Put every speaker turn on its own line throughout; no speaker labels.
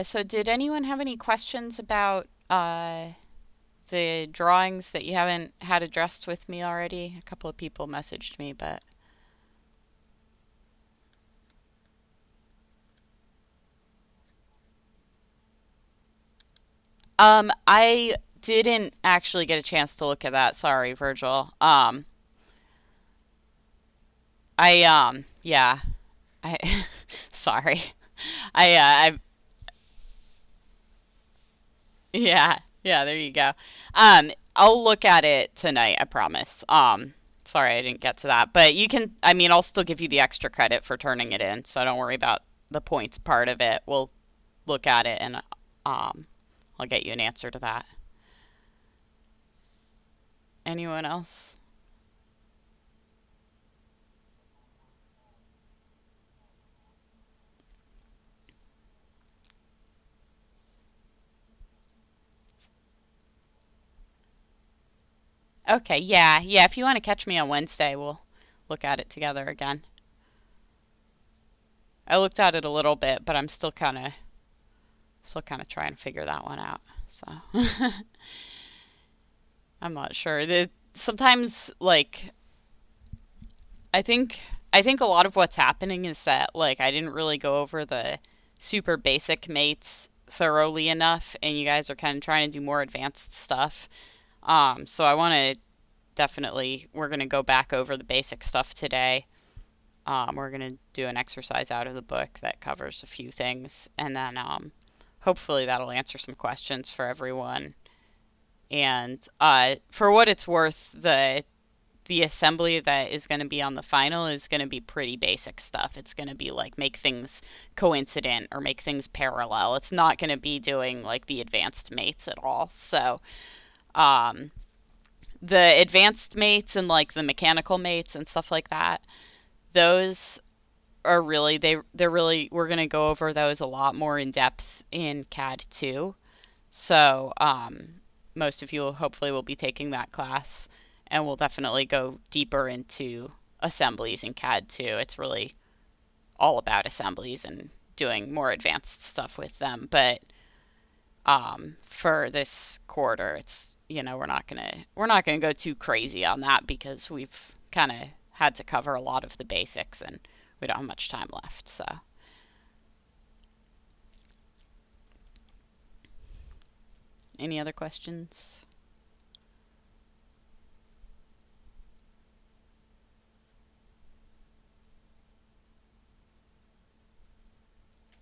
So did anyone have any questions about the drawings that you haven't had addressed with me already? A couple of people messaged me, but I didn't actually get a chance to look at that. Sorry, Virgil. Yeah, I sorry. I yeah, yeah, there you go. I'll look at it tonight, I promise. Sorry I didn't get to that. But you can, I mean, I'll still give you the extra credit for turning it in, so don't worry about the points part of it. We'll look at it and I'll get you an answer to that. Anyone else? Okay, yeah, yeah, if you want to catch me on Wednesday, we'll look at it together again. I looked at it a little bit, but I'm still kind of trying to figure that one out. So I'm not sure. Sometimes like I think I think a lot of what's happening is that like I didn't really go over the super basic mates thoroughly enough, and you guys are kind of trying to do more advanced stuff. So I want to definitely we're gonna go back over the basic stuff today. We're gonna do an exercise out of the book that covers a few things, and then hopefully that'll answer some questions for everyone. And for what it's worth, the assembly that is going to be on the final is going to be pretty basic stuff. It's going to be like make things coincident or make things parallel. It's not going to be doing like the advanced mates at all. So, um, the advanced mates and like the mechanical mates and stuff like that, those are really they're really we're going to go over those a lot more in depth in CAD 2. So, most of you hopefully will be taking that class, and we'll definitely go deeper into assemblies in CAD too. It's really all about assemblies and doing more advanced stuff with them. But for this quarter, it's we're not gonna go too crazy on that because we've kind of had to cover a lot of the basics and we don't have much time left. So any other questions?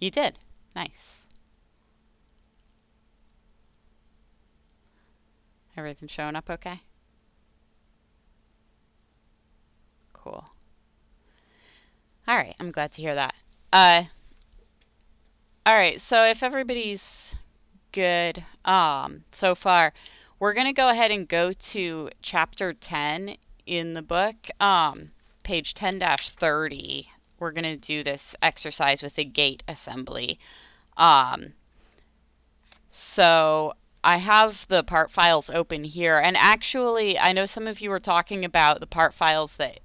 You did. Nice. Everything showing up okay? Cool. All right, I'm glad to hear that. Uh, all right, so if everybody's good so far, we're gonna go ahead and go to chapter 10 in the book, page 10-30. We're gonna do this exercise with the gate assembly. Um, so I have the part files open here, and actually, I know some of you were talking about the part files that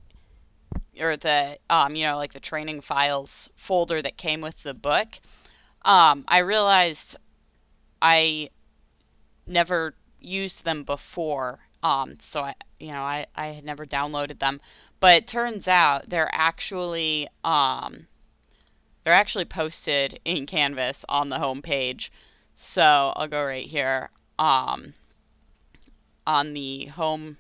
or the like the training files folder that came with the book. I realized I never used them before. So I had never downloaded them, but it turns out they're actually posted in Canvas on the home page. So I'll go right here. On the home,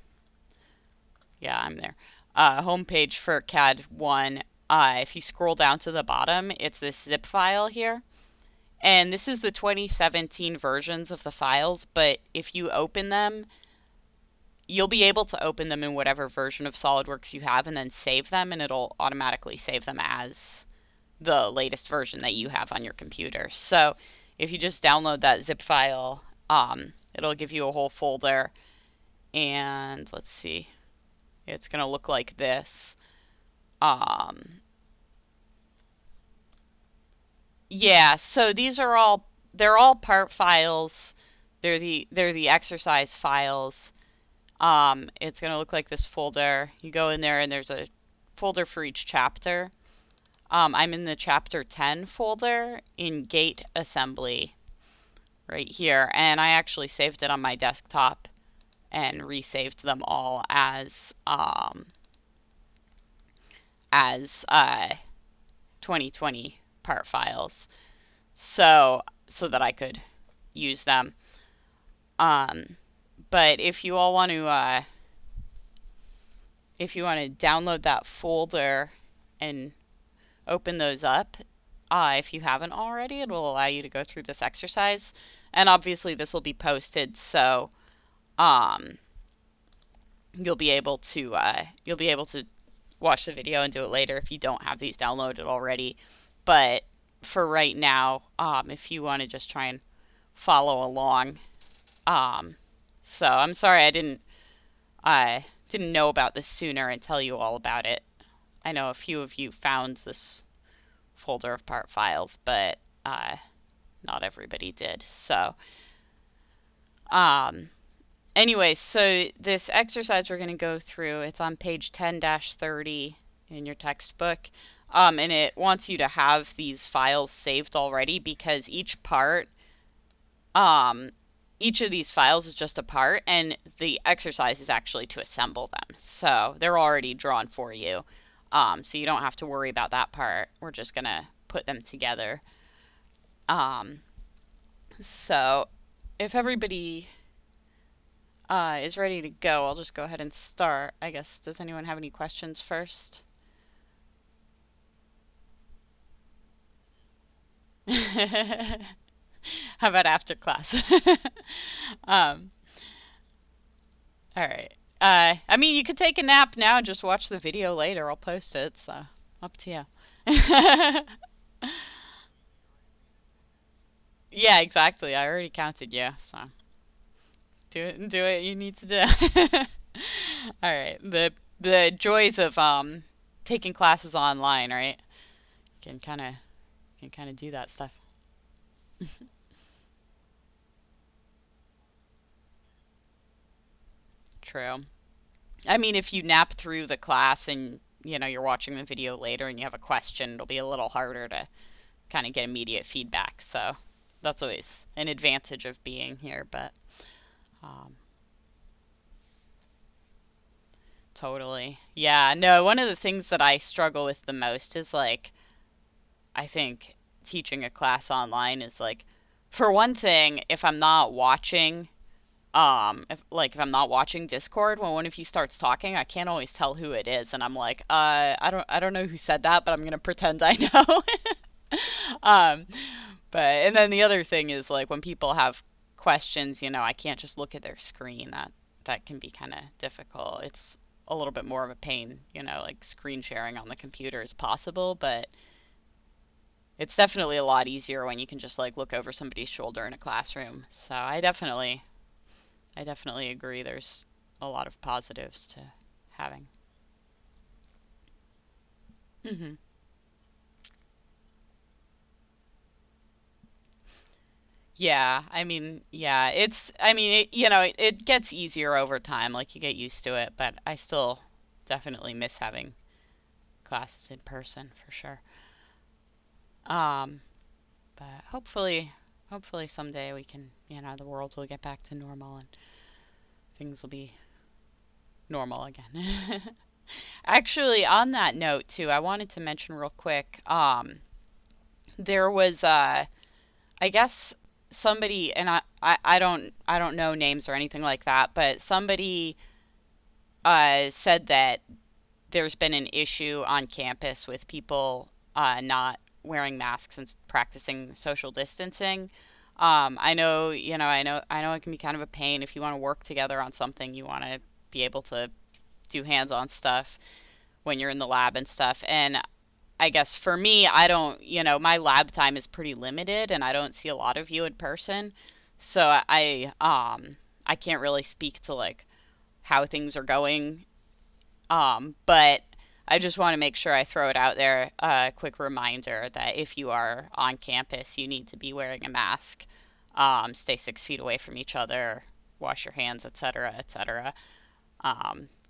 yeah, I'm there. Home page for CAD 1. If you scroll down to the bottom, it's this zip file here. And this is the 2017 versions of the files, but if you open them, you'll be able to open them in whatever version of SolidWorks you have and then save them, and it'll automatically save them as the latest version that you have on your computer. So if you just download that zip file, it'll give you a whole folder, and let's see, it's going to look like this. Um, yeah, so they're all part files. They're the exercise files. It's going to look like this folder. You go in there and there's a folder for each chapter. I'm in the chapter 10 folder in gate assembly right here, and I actually saved it on my desktop and resaved them all as 2020 part files, so that I could use them. Um, but if you want to download that folder and open those up, if you haven't already, it will allow you to go through this exercise. And obviously, this will be posted, so um, you'll be able to watch the video and do it later if you don't have these downloaded already. But for right now, if you want to just try and follow along, um, so I'm sorry I didn't know about this sooner and tell you all about it. I know a few of you found this folder of part files, but not everybody did. So, um, anyway, so this exercise we're going to go through, it's on page 10-30 in your textbook. And it wants you to have these files saved already because um, each of these files is just a part, and the exercise is actually to assemble them. So they're already drawn for you. So you don't have to worry about that part. We're just going to put them together. Um, so if everybody is ready to go, I'll just go ahead and start. I guess, does anyone have any questions first? How about after class? um, all right. I mean, you could take a nap now and just watch the video later. I'll post it, so up to you. Yeah, exactly. I already counted you, so do what you need to do. All right. The joys of taking classes online, right? Can kind of can kind of do that stuff. True. I mean, if you nap through the class and you're watching the video later and you have a question, it'll be a little harder to kind of get immediate feedback. So that's always an advantage of being here. But um, totally, yeah. No, one of the things that I struggle with the most is like I think teaching a class online is like, for one thing, if I'm not watching if I'm not watching Discord when one of you starts talking, I can't always tell who it is, and I'm like, I don't know who said that, but I'm gonna pretend I know. um, but and then the other thing is like when people have questions, I can't just look at their screen. That can be kind of difficult. It's a little bit more of a pain, like screen sharing on the computer is possible, but it's definitely a lot easier when you can just like look over somebody's shoulder in a classroom. So I definitely agree. There's a lot of positives to having. Hmm. Yeah, I mean, yeah, I mean, it gets easier over time, like you get used to it, but I still definitely miss having classes in person for sure. Um, but hopefully someday we can, the world will get back to normal and things will be normal again. Actually, on that note too, I wanted to mention real quick, there was I guess somebody, and I don't know names or anything like that, but somebody said that there's been an issue on campus with people not wearing masks and practicing social distancing. I know it can be kind of a pain if you want to work together on something. You want to be able to do hands-on stuff when you're in the lab and stuff. And I guess for me, I don't, my lab time is pretty limited and I don't see a lot of you in person. So I can't really speak to like how things are going. But I just want to make sure I throw it out there, a quick reminder that if you are on campus, you need to be wearing a mask. Stay 6 feet away from each other, wash your hands, etc., etc.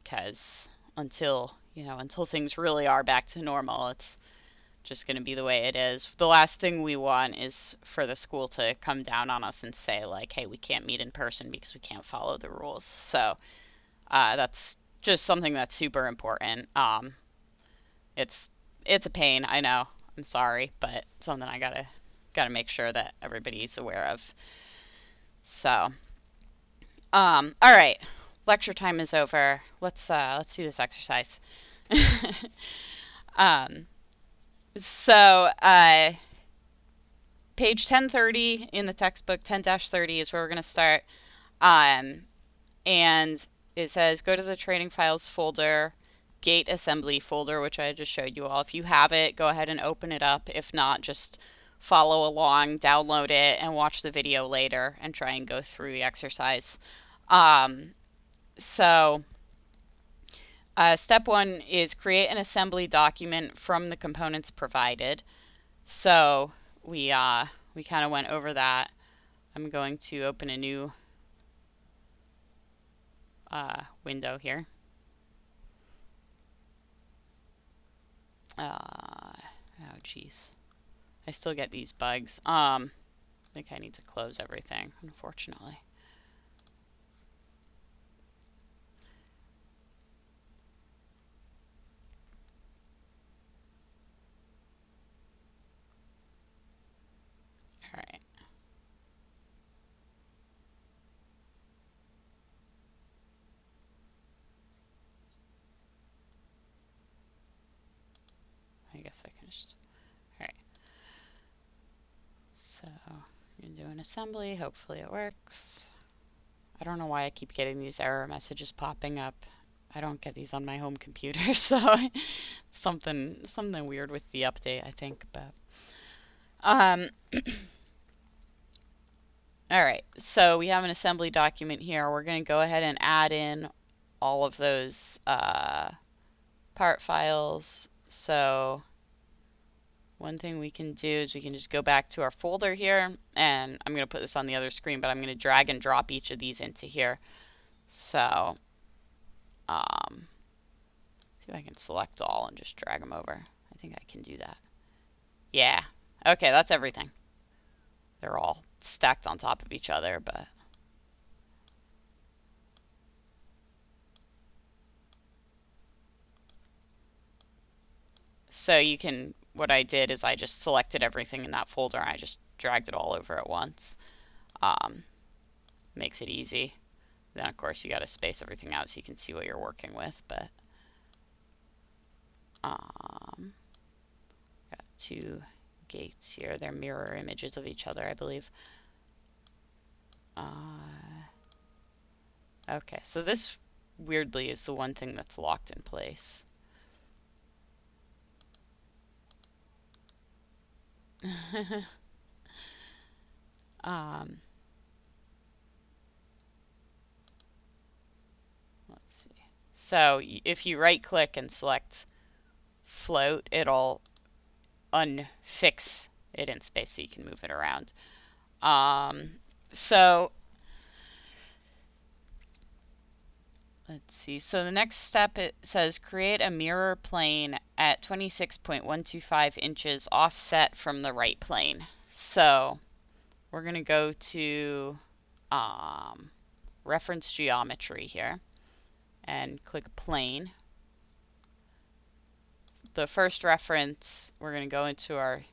Because until things really are back to normal, it's just going to be the way it is. The last thing we want is for the school to come down on us and say, like, hey, we can't meet in person because we can't follow the rules. So that's just something that's super important. It's it's a pain, I know. I'm sorry, but something I gotta make sure that everybody's aware of. So, all right, lecture time is over. Let's do this exercise. um, so page 1030 in the textbook, 10-30 is where we're gonna start. Um, and it says go to the training files folder, gate assembly folder, which I just showed you all. If you have it, go ahead and open it up. If not, just follow along, download it, and watch the video later and try and go through the exercise. So step one is create an assembly document from the components provided. So we kind of went over that. I'm going to open a new window here. Oh, jeez. I still get these bugs. I think I need to close everything, unfortunately. All right. I guess I can just... All right. So, I'm going to do an assembly. Hopefully it works. I don't know why I keep getting these error messages popping up. I don't get these on my home computer, so something weird with the update, I think. But all right, so we have an assembly document here. We're going to go ahead and add in all of those part files. So one thing we can do is we can just go back to our folder here, and I'm going to put this on the other screen, but I'm going to drag and drop each of these into here. So see if I can select all and just drag them over. I think I can do that. Yeah. Okay, that's everything. They're all stacked on top of each other, but so you can, what I did is I just selected everything in that folder and I just dragged it all over at once. Makes it easy. Then of course you got to space everything out so you can see what you're working with, but got two gates here. They're mirror images of each other, I believe. Okay, so this weirdly is the one thing that's locked in place. Let's see. So if you right click and select float, it'll unfix it in space so you can move it around. So let's see. So the next step, it says create a mirror plane at 26.125 inches offset from the right plane. So we're going to go to reference geometry here and click plane. The first reference, we're going to go into our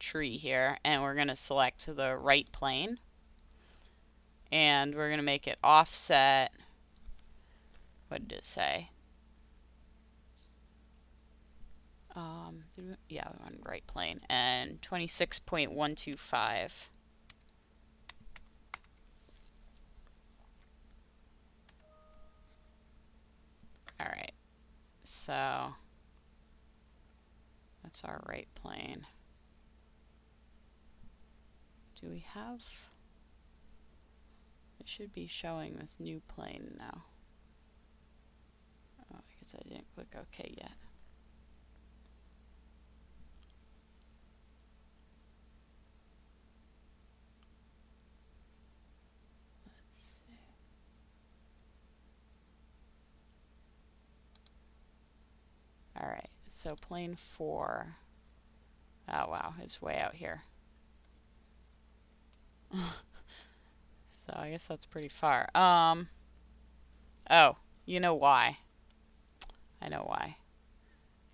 tree here and we're going to select the right plane and we're going to make it offset. What did it say? Yeah, we want right plane and 26.125. All right, so that's our right plane. Do we have? It should be showing this new plane now. Oh, I guess I didn't click OK yet. Let's see. All right, so plane 4. Oh wow, it's way out here. So I guess that's pretty far. Oh, you know why? I know why.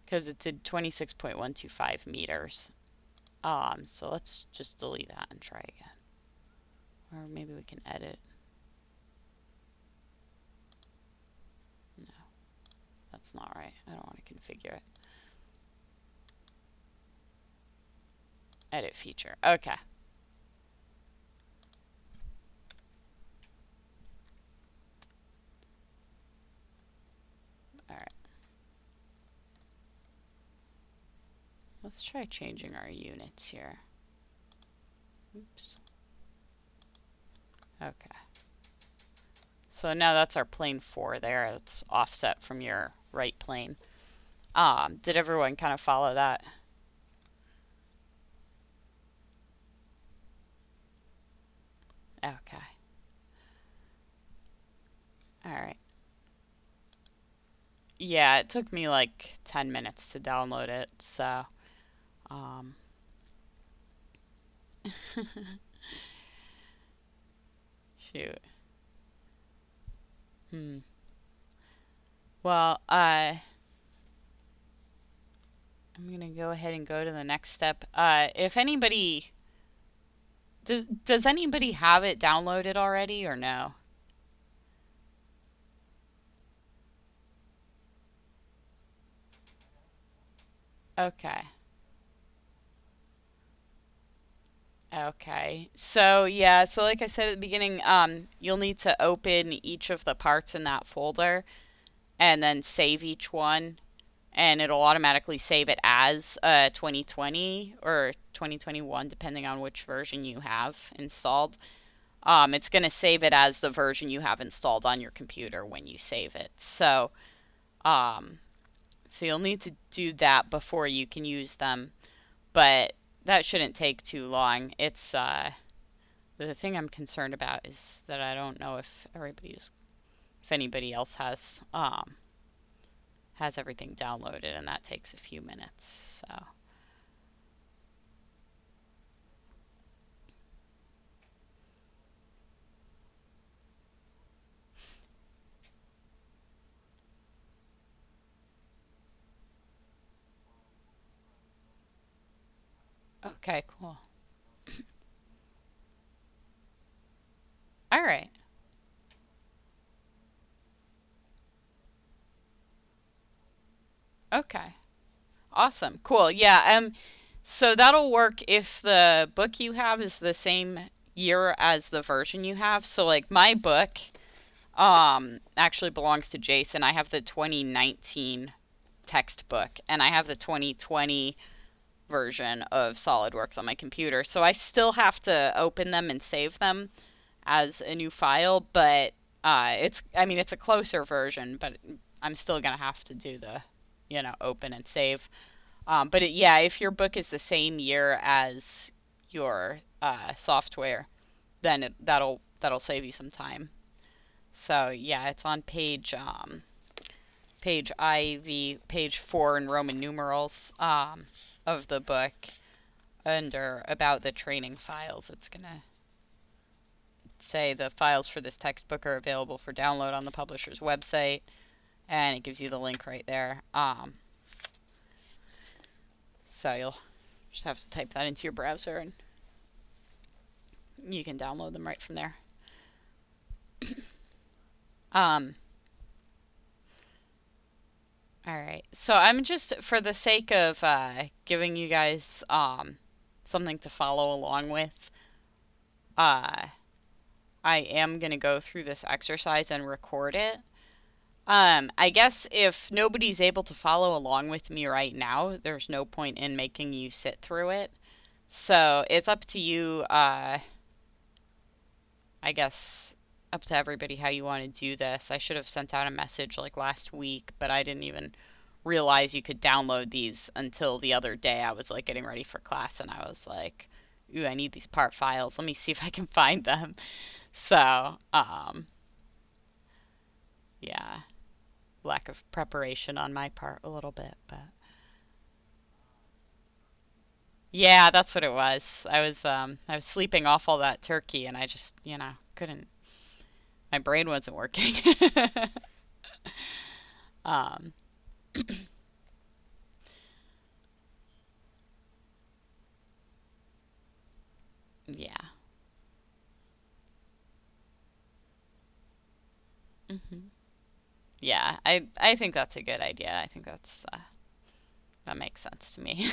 Because it did 26.125 meters. So let's just delete that and try again. Or maybe we can edit. No, that's not right. I don't want to configure it. Edit feature. Okay. Alright. Let's try changing our units here. Oops. Okay. So now that's our plane 4 there. It's offset from your right plane. Did everyone kind of follow that? Okay. Alright. Yeah, it took me like 10 minutes to download it, so um shoot. Hmm. Well, I'm gonna go ahead and go to the next step. If anybody does anybody have it downloaded already or no? Okay. Okay. So yeah, so like I said at the beginning, you'll need to open each of the parts in that folder and then save each one, and it'll automatically save it as 2020 or 2021, depending on which version you have installed. It's going to save it as the version you have installed on your computer when you save it. Um, so you'll need to do that before you can use them, but that shouldn't take too long. It's the thing I'm concerned about is that I don't know if anybody else has everything downloaded, and that takes a few minutes. So okay, cool. All right. Okay. Awesome. Cool. Yeah. So that'll work if the book you have is the same year as the version you have. So like my book actually belongs to Jason. I have the 2019 textbook and I have the 2020 version of SolidWorks on my computer. So I still have to open them and save them as a new file, but I mean it's a closer version, but I'm still going to have to do the open and save. But yeah, if your book is the same year as your software, then that'll save you some time. So yeah, it's on page IV, page 4 in Roman numerals of the book under about the training files. It's gonna say the files for this textbook are available for download on the publisher's website, and it gives you the link right there. So you'll just have to type that into your browser and you can download them right from there. Um, all right. So I'm just, for the sake of giving you guys something to follow along with, uh, I am going to go through this exercise and record it. I guess if nobody's able to follow along with me right now, there's no point in making you sit through it. So it's up to you, I guess, up to everybody how you want to do this. I should have sent out a message like last week, but I didn't even realize you could download these until the other day. I was like getting ready for class and I was like, ooh, I need these part files. Let me see if I can find them. So, yeah, lack of preparation on my part a little bit, but Yeah, that's what it was. I was sleeping off all that turkey and I just, couldn't my brain wasn't working. um yeah. hmm Yeah, I think that's a good idea. I think that makes sense to me.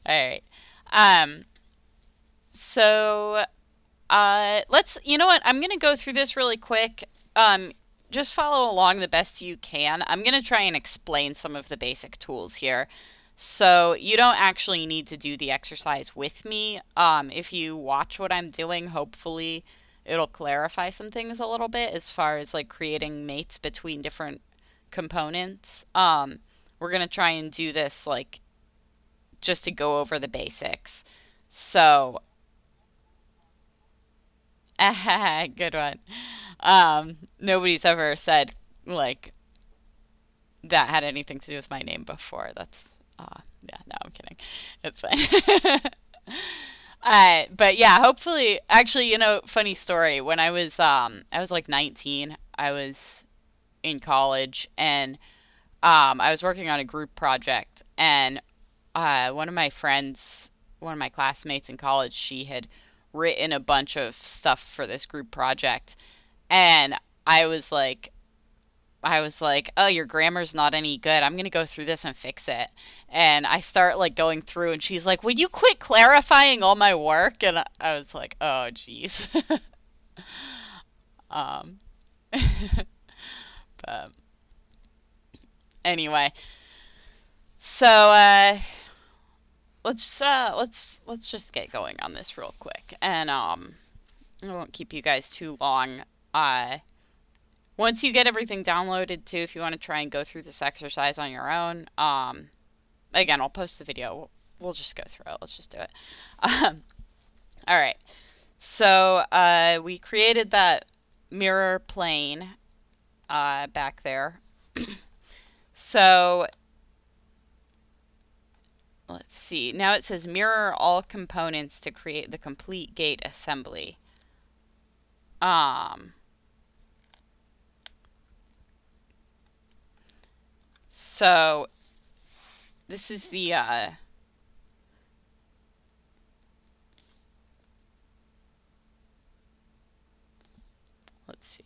All right. Um so let's, you know what? I'm going to go through this really quick. Um, just follow along the best you can. I'm going to try and explain some of the basic tools here. So you don't actually need to do the exercise with me. If you watch what I'm doing, hopefully it'll clarify some things a little bit as far as like creating mates between different components. We're going to try and do this like just to go over the basics. So good one. Nobody's ever said like that had anything to do with my name before. That's yeah, no, I'm kidding. It's fine. But yeah, hopefully, actually, funny story. When I was like 19. I was in college, and I was working on a group project, and one of my friends, one of my classmates in college, she had written a bunch of stuff for this group project, and I was like, oh, your grammar's not any good. I'm gonna go through this and fix it. And I start like going through, and she's like, "Would you quit clarifying all my work?" And I was like, "Oh, jeez." um, but anyway, so let's just get going on this real quick, and I won't keep you guys too long. Uh, Once you get everything downloaded too, if you want to try and go through this exercise on your own, again, I'll post the video. We'll just go through it. Let's just do it. Um, all right. So we created that mirror plane back there. So let's see. Now it says mirror all components to create the complete gate assembly. Um, so this is the let's see.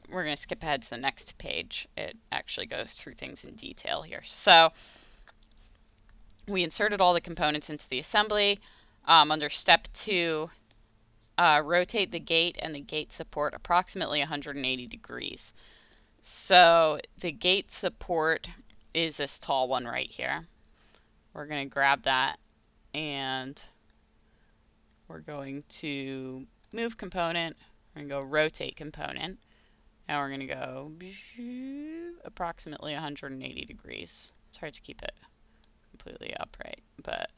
We're going to skip ahead to the next page. It actually goes through things in detail here. So we inserted all the components into the assembly. Under step 2, rotate the gate and the gate support approximately 180 degrees. So the gate support is this tall one right here. We're going to grab that, and we're going to move component. We're going to go rotate component. Now we're going to go approximately 180 degrees. It's hard to keep it completely upright, but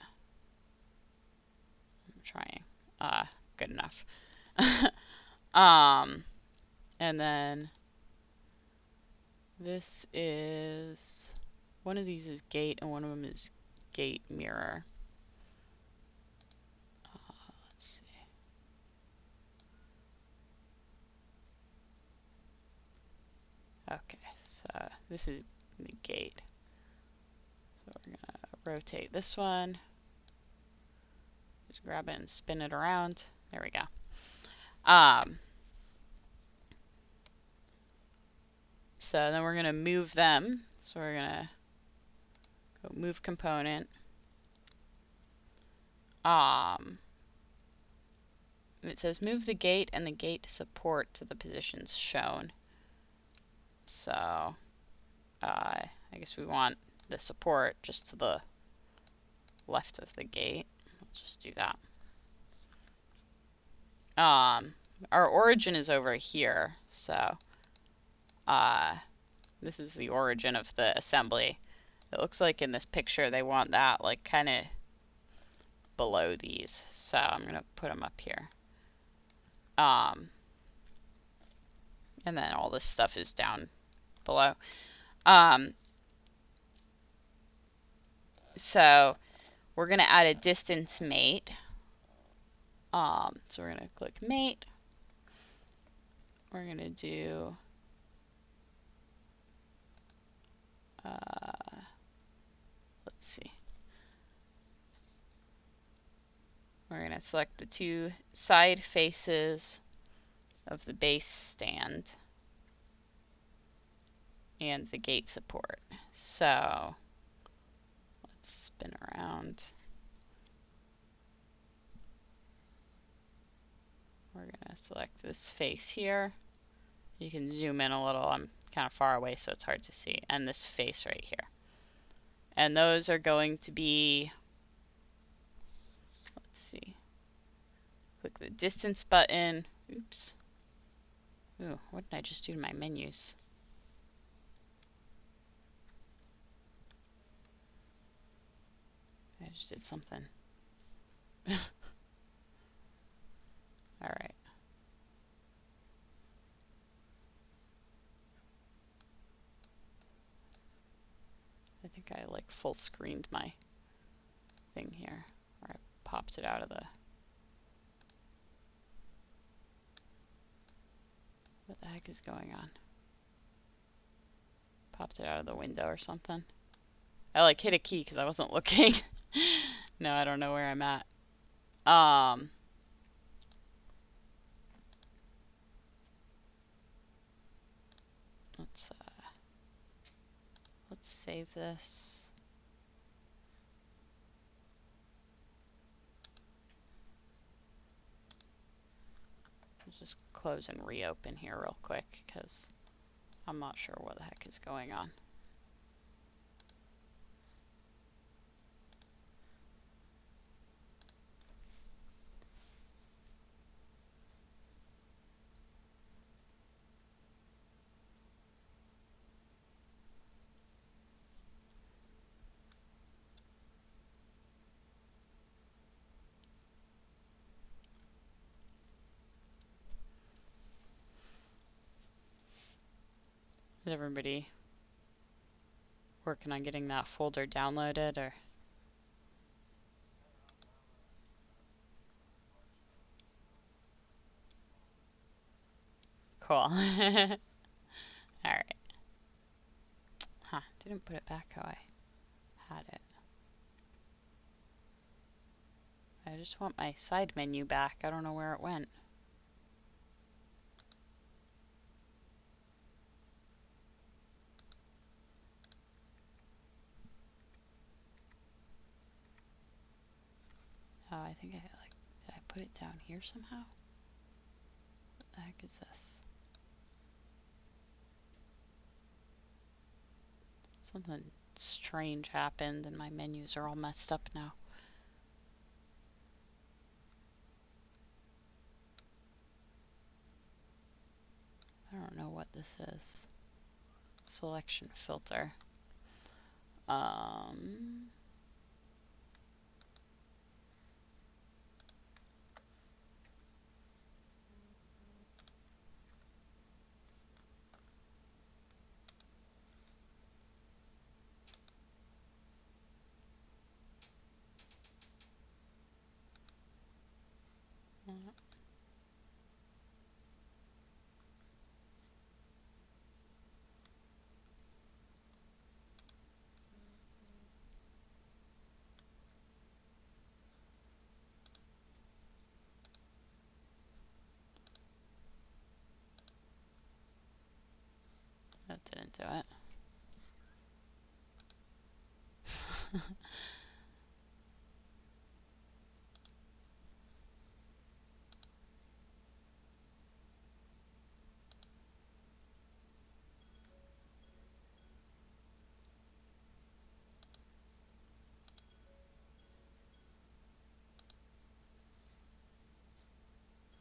I'm trying. Good enough. um, and then this is, one of these is gate and one of them is gate mirror. Let's see. Okay, so this is the gate. So we're gonna rotate this one. Just grab it and spin it around. There we go. So then we're gonna move them. So we're gonna go move component. It says move the gate and the gate support to the positions shown. So I guess we want the support just to the left of the gate. Let's just do that. Our origin is over here, so this is the origin of the assembly. It looks like in this picture they want that like kind of below these, so I'm gonna put them up here. And then all this stuff is down below. So we're gonna add a distance mate. So we're gonna click mate. We're gonna do let's see. We're gonna select the two side faces of the base stand and the gate support. So let's spin around. We're gonna select this face here. You can zoom in a little. I'm kind of far away, so it's hard to see. And this face right here. And those are going to be, let's see, click the distance button. Oops. Ooh, what did I just do to my menus? I just did something. Alright. I think I like full screened my thing here. Or I popped it out of the... What the heck is going on? Popped it out of the window or something. I like hit a key because I wasn't looking. No, I don't know where I'm at. Let's save this. Let's just close and reopen here real quick because I'm not sure what the heck is going on. Is everybody working on getting that folder downloaded or? Cool. Alright. Huh, didn't put it back how I had it. I just want my side menu back. I don't know where it went. Oh, I think I like, did I put it down here somehow? What the heck is this? Something strange happened and my menus are all messed up now. I don't know what this is. Selection filter. That didn't do it.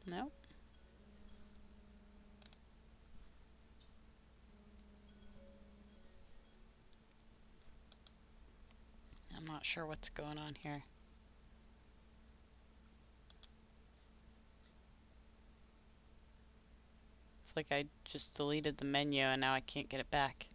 Nope. I'm not sure what's going on here. It's like I just deleted the menu and now I can't get it back.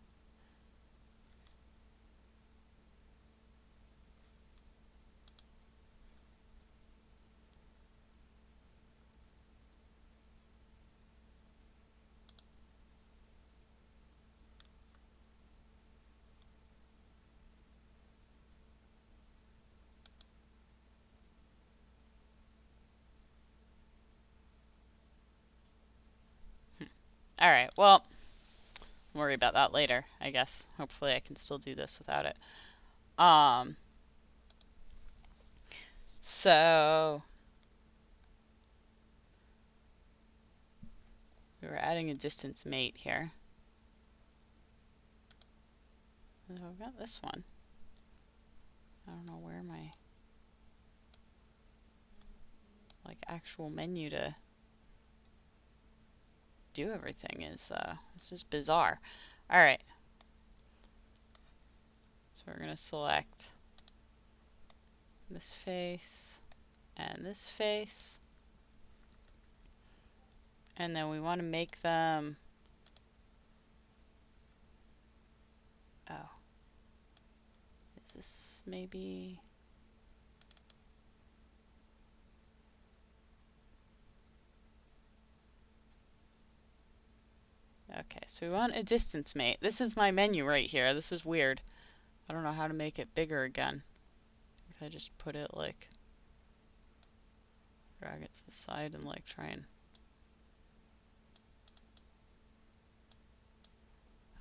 Alright, well, I'll worry about that later, I guess. Hopefully I can still do this without it. So we were adding a distance mate here. So I've got this one. I don't know where my like actual menu to do everything is. This is bizarre. All right. So we're gonna select this face and this face, and then we want to make them. Oh, is this maybe? Okay, so we want a distance mate. This is my menu right here. This is weird. I don't know how to make it bigger again. If I just put it like, drag it to the side and like try and,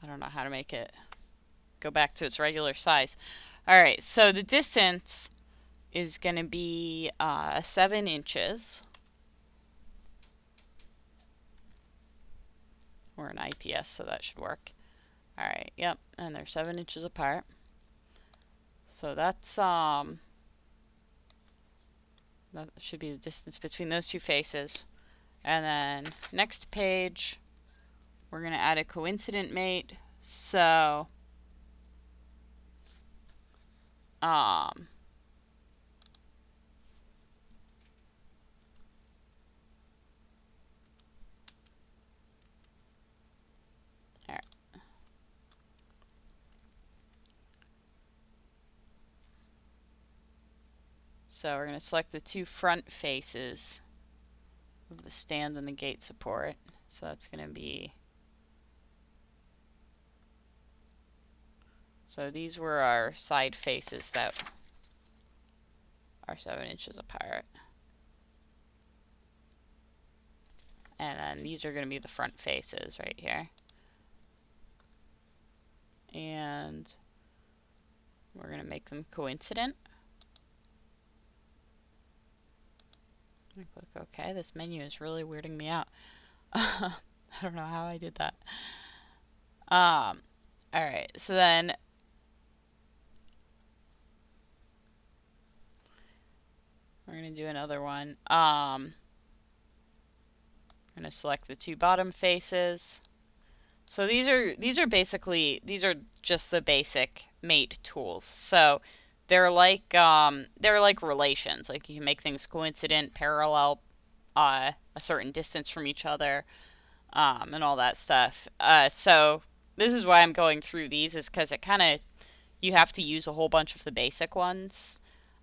I don't know how to make it go back to its regular size. Alright, so the distance is going to be 7 inches. We're an IPS, so that should work. Alright, yep, and they're 7 inches apart. So that's, that should be the distance between those two faces. And then next page, we're going to add a coincident mate. So, alright. So we're going to select the two front faces of the stand and the gate support. So that's going to be, so these were our side faces that are 7 inches apart. And then these are going to be the front faces right here. And we're going to make them coincident. Click OK. This menu is really weirding me out. I don't know how I did that. Alright, so then we're going to do another one. We're going to select the two bottom faces. So these are basically, these are just the basic mate tools. So they're like relations. Like you can make things coincident, parallel, a certain distance from each other, and all that stuff. So this is why I'm going through these, is because it kind of, you have to use a whole bunch of the basic ones.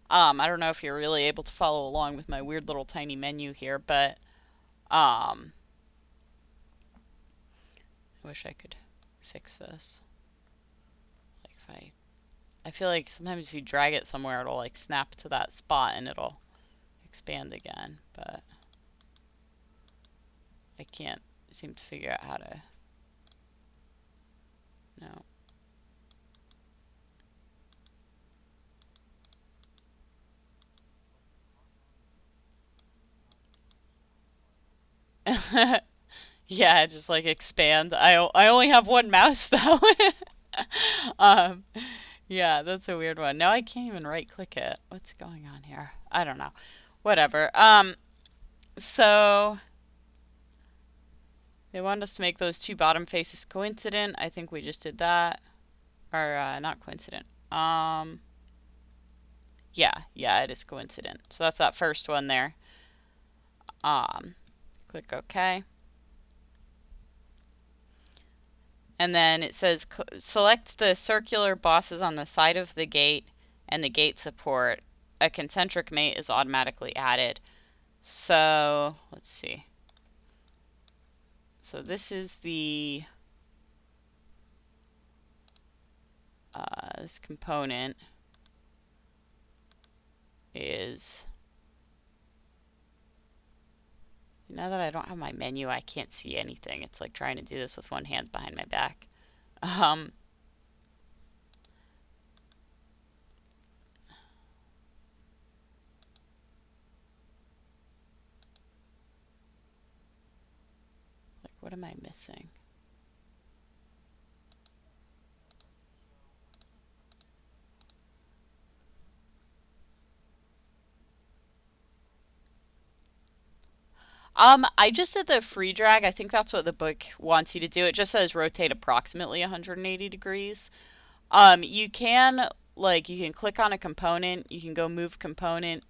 I don't know if you're really able to follow along with my weird little tiny menu here, but I wish I could fix this. Like if I feel like sometimes if you drag it somewhere, it'll like snap to that spot and it'll expand again, but I can't seem to figure out how to. No. Yeah, just like expand. I only have one mouse though. um, yeah, that's a weird one. Now I can't even right click it. What's going on here? I don't know. Whatever. So they wanted us to make those two bottom faces coincident. I think we just did that. Or not coincident. Yeah, it is coincident. So that's that first one there. Click OK. And then it says select the circular bosses on the side of the gate and the gate support. A concentric mate is automatically added. So let's see. So this is the this component is Now that I don't have my menu, I can't see anything. It's like trying to do this with one hand behind my back. Um, like, what am I missing? I just did the free drag. I think that's what the book wants you to do. It just says rotate approximately 180 degrees. You can, like, you can click on a component, you can go move component,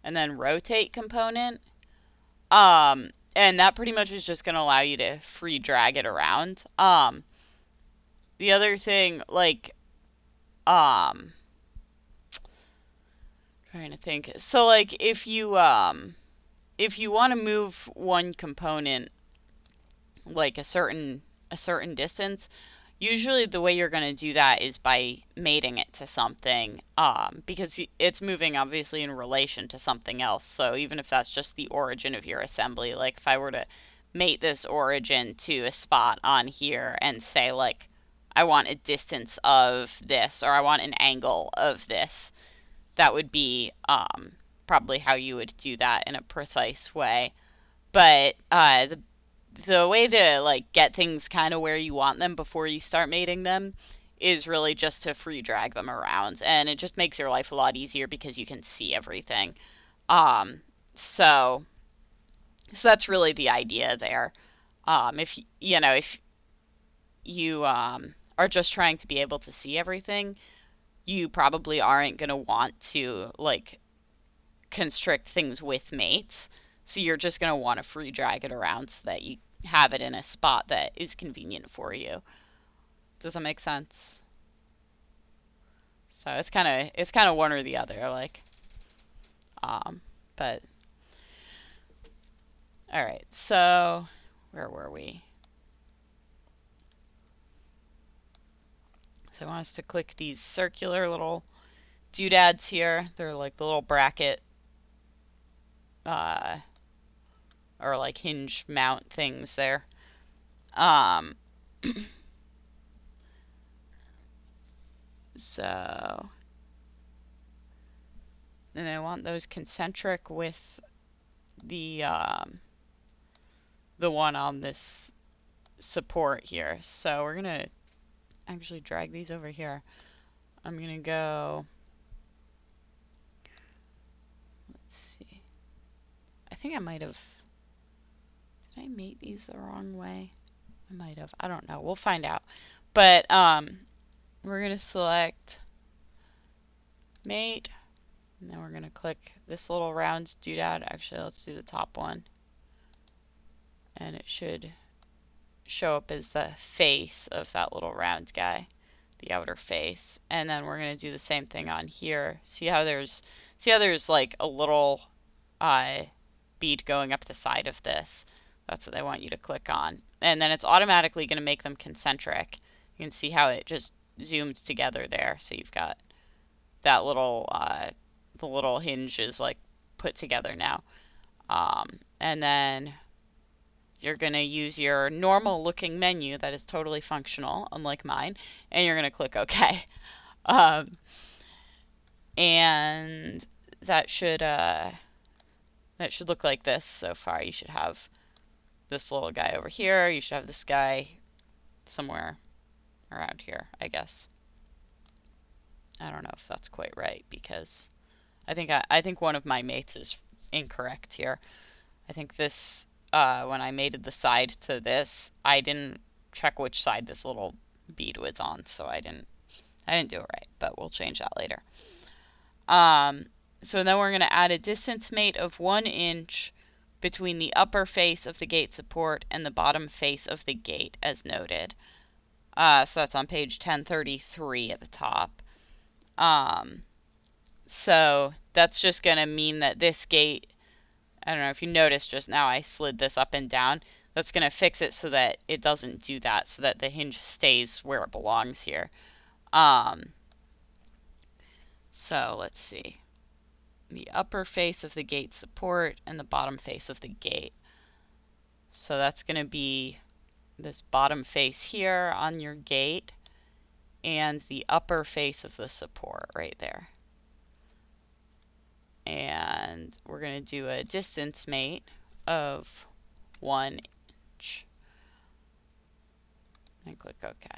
and then rotate component. And that pretty much is just going to allow you to free drag it around. The other thing, like, um, trying to think. So, like, if you want to move one component like a certain distance, usually the way you're going to do that is by mating it to something, because it's moving obviously in relation to something else. So even if that's just the origin of your assembly, like if I were to mate this origin to a spot on here and say like I want a distance of this or I want an angle of this, that would be probably how you would do that in a precise way. But the way to like get things kind of where you want them before you start mating them is really just to free drag them around, and it just makes your life a lot easier because you can see everything. Um, so so that's really the idea there. If if you are just trying to be able to see everything, you probably aren't going to want to like constrict things with mates. So you're just going to want to free drag it around so that you have it in a spot that is convenient for you. Does that make sense? So it's kind of one or the other, like um but all right. So where were we? So I want us to click these circular little doodads here. They're like the little bracket uh or like hinge mount things there. Um so and I want those concentric with the one on this support here. So we're gonna actually drag these over here. I'm gonna go, let's see. I think I might have, did I mate these the wrong way? I might have. I don't know. We'll find out. But we're gonna select mate, and then we're gonna click this little round doodad. Actually, let's do the top one, and it should show up as the face of that little round guy, the outer face. And then we're going to do the same thing on here. See how there's like a little uh, bead going up the side of this. That's what they want you to click on. And then it's automatically going to make them concentric. You can see how it just zoomed together there. So you've got that little, the little hinge is like put together now. And then you're going to use your normal looking menu that is totally functional, unlike mine, and you're going to click OK. Um, and that should look like this so far. You should have this little guy over here. You should have this guy somewhere around here, I guess. I don't know if that's quite right because I think one of my mates is incorrect here. I think this when I mated the side to this, I didn't check which side this little bead was on, so I didn't do it right, but we'll change that later. So then we're going to add a distance mate of 1 inch between the upper face of the gate support and the bottom face of the gate, as noted. So that's on page 1033 at the top. So that's just going to mean that this gate, I don't know if you noticed just now I slid this up and down. That's going to fix it so that it doesn't do that, so that the hinge stays where it belongs here. So let's see. The upper face of the gate support and the bottom face of the gate. So that's going to be this bottom face here on your gate and the upper face of the support right there. And we're going to do a distance mate of 1 inch. And click OK.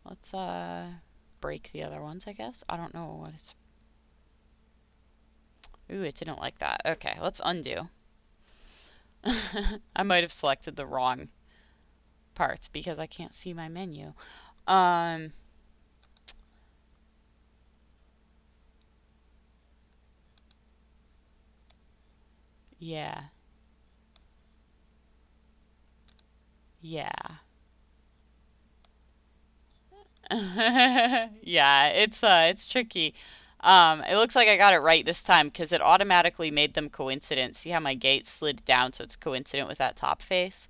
Let's break the other ones, I guess. I don't know what it's... Ooh, it didn't like that. Okay, let's undo. I might have selected the wrong parts because I can't see my menu. Um, yeah. Yeah. Yeah, it's tricky. It looks like I got it right this time because it automatically made them coincident. See how my gate slid down so it's coincident with that top face?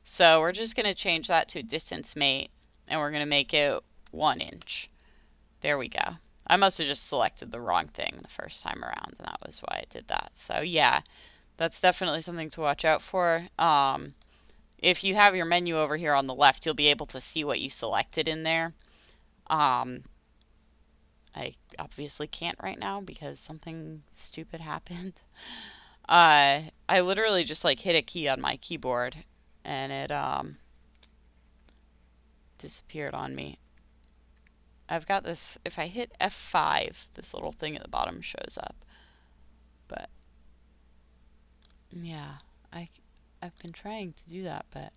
So we're just going to change that to a distance mate and we're going to make it 1 inch. There we go. I must have just selected the wrong thing the first time around and that was why I did that. So yeah, that's definitely something to watch out for. If you have your menu over here on the left, you'll be able to see what you selected in there. Um, I obviously can't right now because something stupid happened. I literally just like hit a key on my keyboard and it disappeared on me. I've got this, if I hit F5, this little thing at the bottom shows up. But yeah, I've been trying to do that, but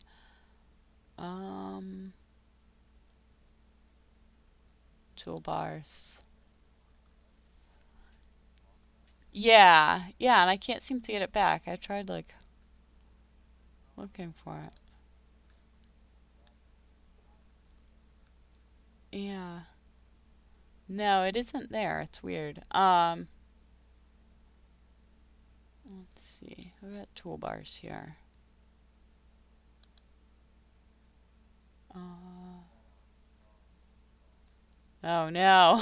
toolbars. Yeah, yeah, and I can't seem to get it back. I tried like looking for it. Yeah. No, it isn't there. It's weird. Let's see. We've got toolbars here. Uh, oh no.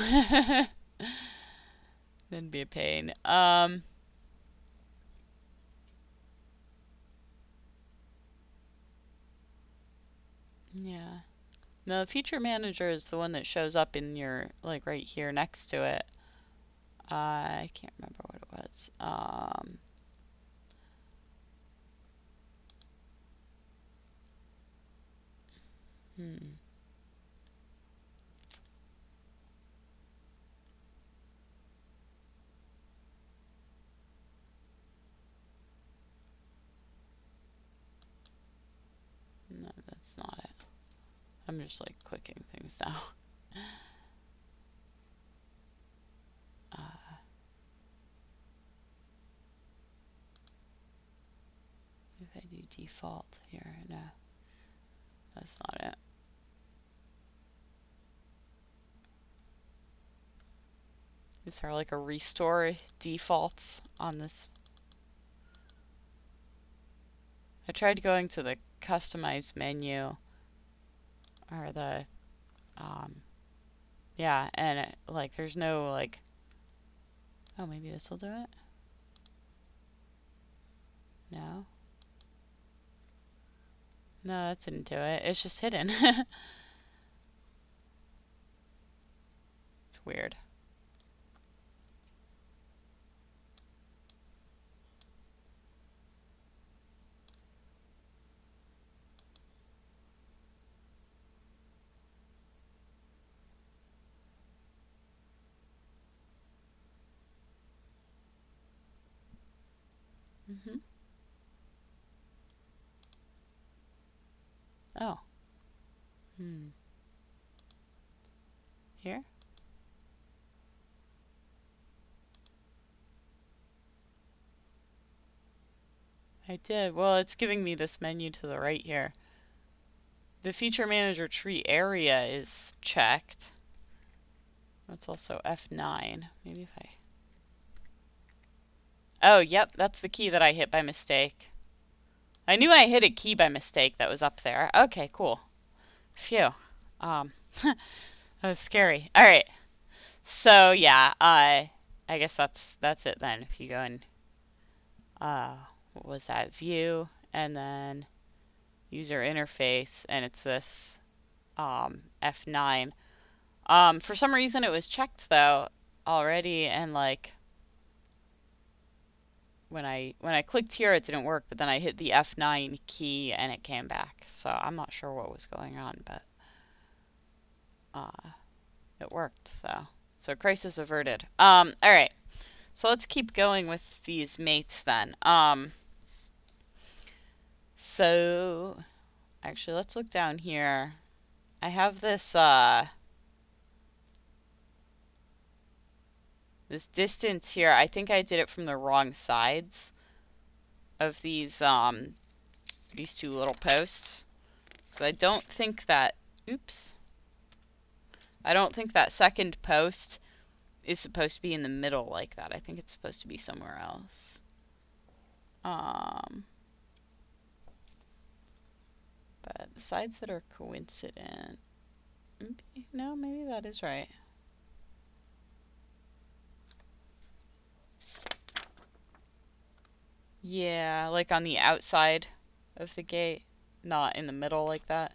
That'd be a pain. Yeah. No, the feature manager is the one that shows up in your, like right here next to it. I can't remember what it was. Hmm. No, that's not it. I'm just like clicking things now. Uh, if I do default here, no, that's not it. Is there like a restore defaults on this? I tried going to the customize menu or the yeah, and like there's no like, oh, maybe this will do it. No, no, that didn't do it. It's just hidden. It's weird. Mhm. Oh. Hmm. Here? I did. Well, it's giving me this menu to the right here. The feature manager tree area is checked. That's also F9. Maybe if I... Oh, yep, that's the key that I hit by mistake. I knew I hit a key by mistake that was up there. Okay, cool. Phew. Um, that was scary. All right. So yeah, I guess that's it then. If you go and uh, what was that, view, and then user interface, and it's this F9. For some reason it was checked though already, and like when I clicked here it didn't work, but then I hit the F9 key and it came back. So I'm not sure what was going on, but it worked. So crisis averted. All right. So let's keep going with these mates then. So actually let's look down here. I have this this distance here. I think I did it from the wrong sides of these two little posts. So I don't think that, oops, I don't think that second post is supposed to be in the middle like that. I think it's supposed to be somewhere else. But the sides that are coincident, no, maybe that is right. Yeah, like on the outside of the gate, not in the middle like that.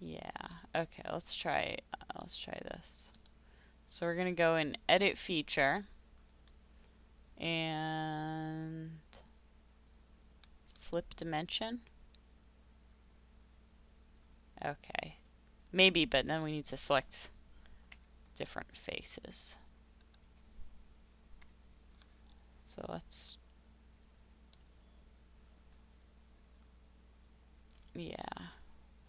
Yeah. Okay, let's try this. So we're gonna go in edit feature and flip dimension. Okay. Maybe, but then we need to select different faces. So let's, yeah.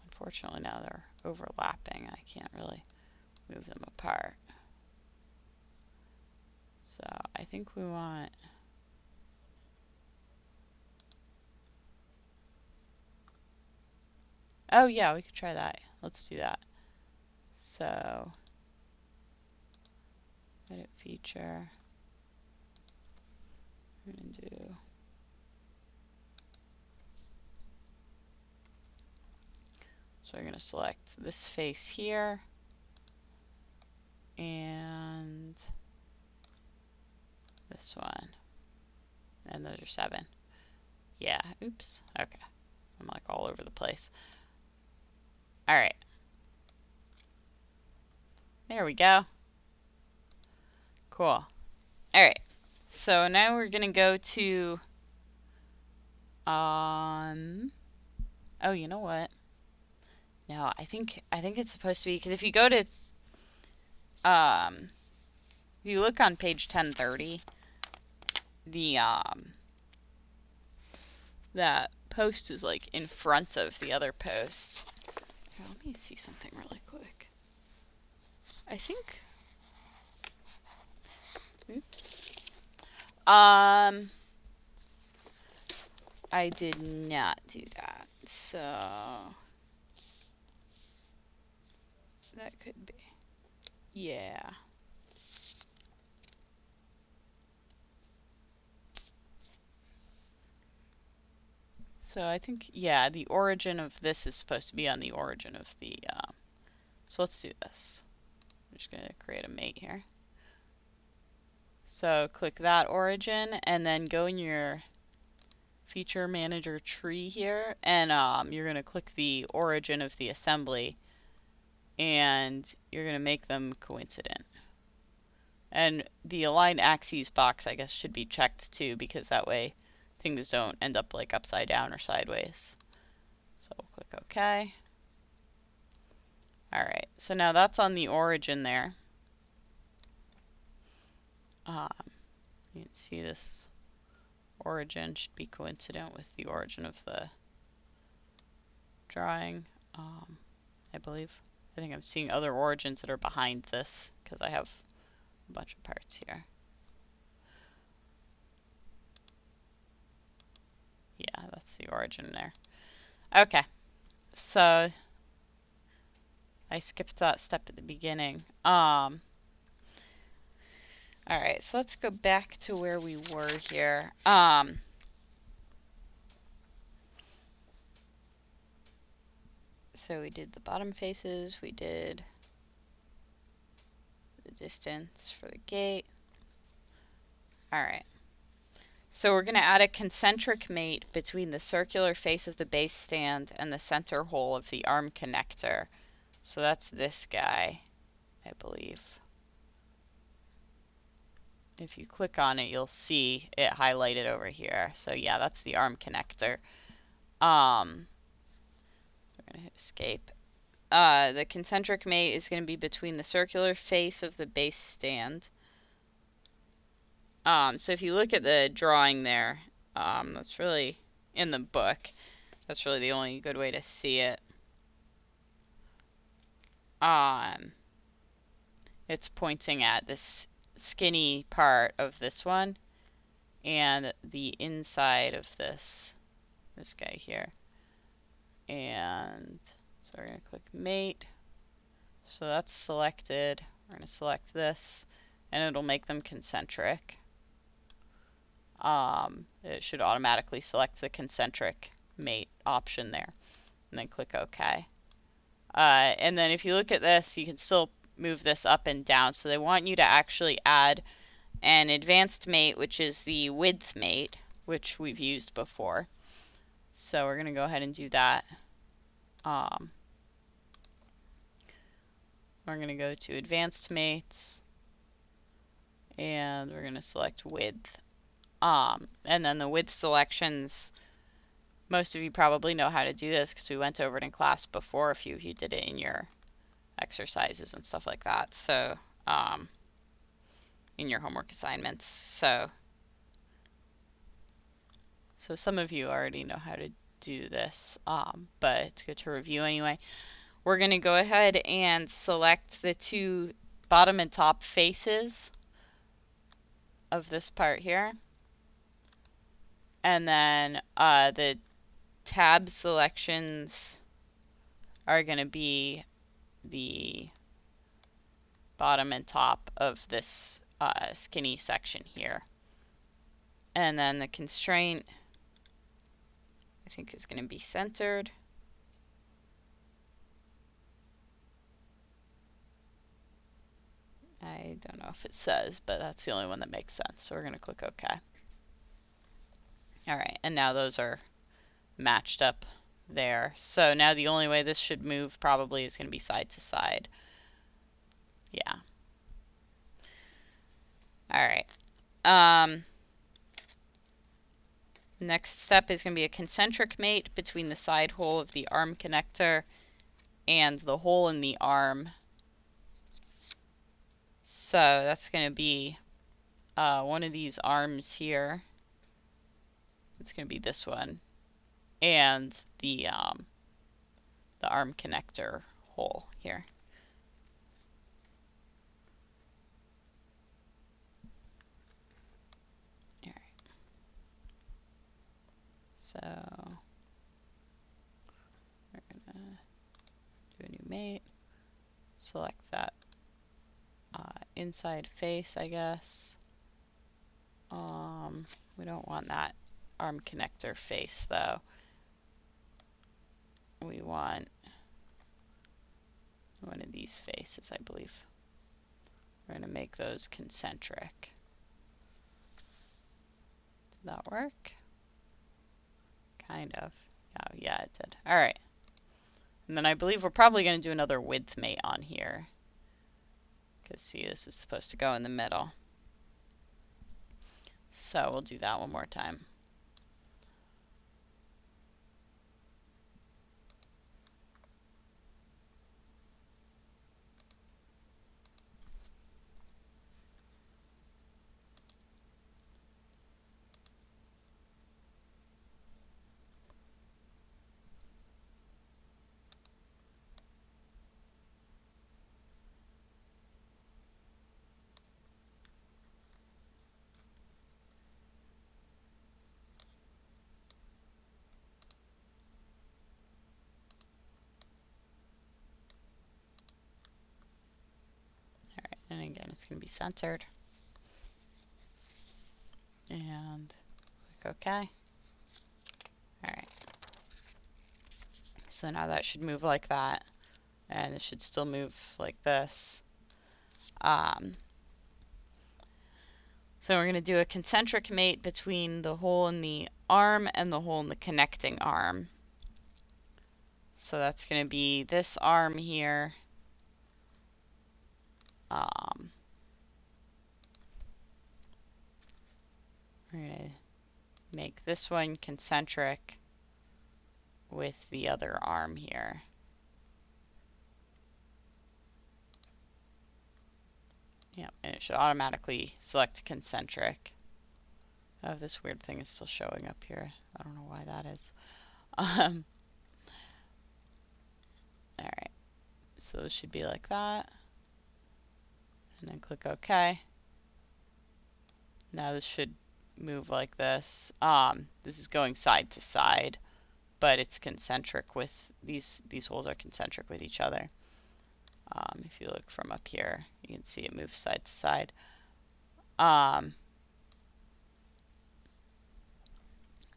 Unfortunately now they're overlapping. I can't really move them apart. So I think we want, oh yeah, we could try that. Let's do that. So edit feature. We're gonna do, so we're gonna select this face here and this one. And those are 7. Yeah, oops. Okay. I'm like all over the place. Alright. There we go. Cool. Alright. So now we're gonna go to oh, you know what? No, I think it's supposed to be, because if you go to if you look on page 1030, the that post is like in front of the other post. Here, let me see something really quick. I think, oops. I did not do that. So that could be. Yeah. So I think, yeah, the origin of this is supposed to be on the origin of the, so let's do this. I'm just gonna create a mate here. So click that origin and then go in your feature manager tree here, and you're gonna click the origin of the assembly and you're gonna make them coincident. And the align axes box, I guess, should be checked too, because that way things don't end up like upside down or sideways. So we'll click OK. Alright, so now that's on the origin there. You can see this origin should be coincident with the origin of the drawing, I believe. I think I'm seeing other origins that are behind this, because I have a bunch of parts here. Yeah, that's the origin there. Okay, so I skipped that step at the beginning. Alright, so let's go back to where we were here. So we did the bottom faces, we did the distance for the gate. Alright. So we're going to add a concentric mate between the circular face of the base stand and the center hole of the arm connector. So that's this guy, I believe. If you click on it, you'll see it highlighted over here. So yeah, that's the arm connector. We're going to hit escape. The concentric mate is going to be between the circular face of the base stand. So if you look at the drawing there, that's really in the book. That's really the only good way to see it. It's pointing at this skinny part of this one and the inside of this guy here. And so we're going to click mate. So that's selected. We're going to select this and it'll make them concentric. It should automatically select the concentric mate option there and then click OK. And then if you look at this, you can still move this up and down. So they want you to actually add an advanced mate, which is the width mate, which we've used before. So we're going to go ahead and do that. We're going to go to advanced mates and we're going to select width. And then the width selections, most of you probably know how to do this because we went over it in class before. A few of you did it in your exercises and stuff like that. So, in your homework assignments. So some of you already know how to do this, but it's good to review anyway. We're going to go ahead and select the two bottom and top faces of this part here. And then the tab selections are going to be the bottom and top of this skinny section here. And then the constraint, I think, is going to be centered. I don't know if it says, but that's the only one that makes sense. So we're going to click OK. Alright, and now those are matched up there. So now the only way this should move probably is going to be side to side. Yeah. Alright. Next step is going to be a concentric mate between the side hole of the arm connector and the hole in the arm. So that's going to be one of these arms here. It's going to be this one. And the arm connector hole here. Alright. So we're going to do a new mate. Select that inside face, I guess. We don't want that arm connector face though. We want one of these faces, I believe. We're going to make those concentric. Did that work? Kind of. Oh, yeah, it did. Alright. And then I believe we're probably going to do another width mate on here. Because, see, this is supposed to go in the middle. So we'll do that one more time. Alright, and again, it's going to be centered. And click OK. Alright. So now that should move like that. And it should still move like this. Um, so we're going to do a concentric mate between the hole in the arm and the hole in the connecting arm. So that's going to be this arm here. We're going to make this one concentric with the other arm here. Yeah, and it should automatically select concentric. Oh, this weird thing is still showing up here. I don't know why that is. Alright, so this should be like that. And then click OK. Now this should move like this. This is going side to side, but it's concentric with these holes are concentric with each other. If you look from up here, you can see it moves side to side.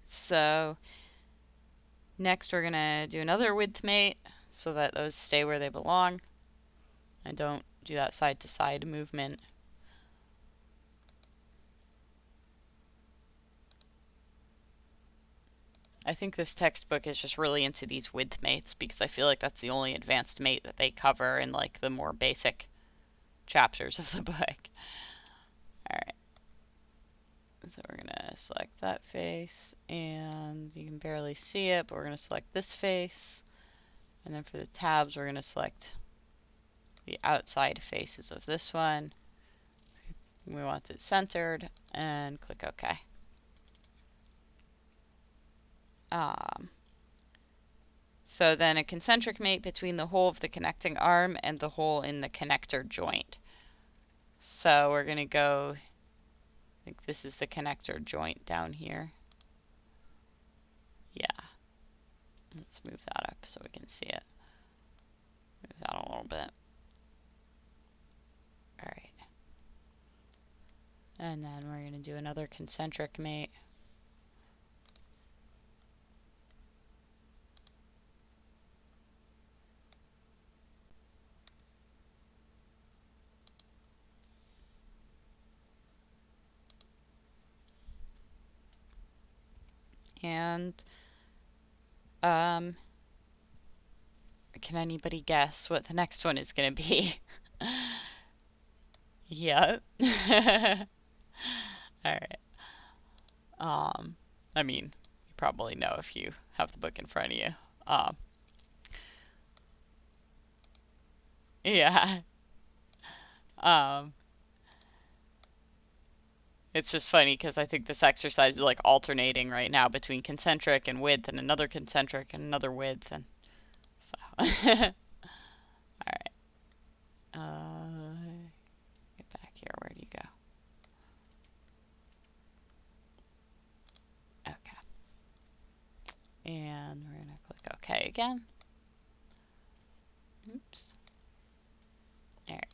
So next we're gonna do another width mate so that those stay where they belong and don't do that side to side movement. I think this textbook is just really into these width mates because I feel like that's the only advanced mate that they cover in like the more basic chapters of the book. Alright. So we're gonna select that face, and you can barely see it, but we're gonna select this face. And then for the tabs, we're gonna select the outside faces of this one. We want it centered, and click OK. So then a concentric mate between the hole of the connecting arm and the hole in the connector joint. So we're going to go, I think this is the connector joint down here. Yeah. Let's move that up so we can see it. Move that a little bit. Alright. And then we're going to do another concentric mate. And can anybody guess what the next one is going to be? Yep. Alright. I mean, you probably know if you have the book in front of you. Yeah. It's just funny because I think this exercise is like alternating right now between concentric and width and another concentric and another width and so. Alright. Get back here. Where do you go? Okay. And we're gonna click OK again. Oops. Alright.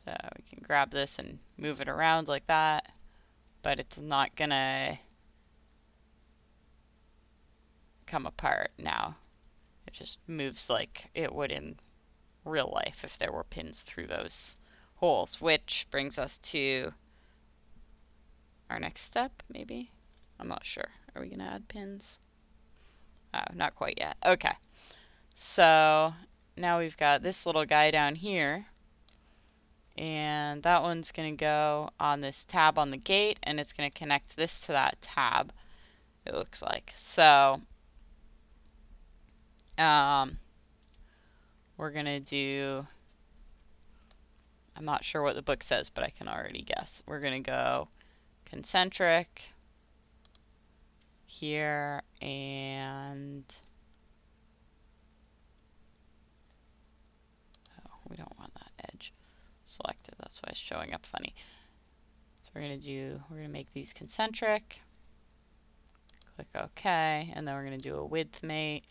So we can grab this and move it around like that, but it's not gonna come apart now. It just moves like it would in real life if there were pins through those holes, which brings us to our next step, maybe? I'm not sure. Are we gonna add pins? Oh, not quite yet. Okay. So now we've got this little guy down here, and that one's gonna go on this tab on the gate, and it's gonna connect this to that tab, it looks like. So we're gonna do, I'm not sure what the book says, but I can already guess. We're gonna go concentric here, and oh, we don't want that edge selected. That's why it's showing up funny. So we're gonna make these concentric. Click OK, and then we're gonna do a width mate.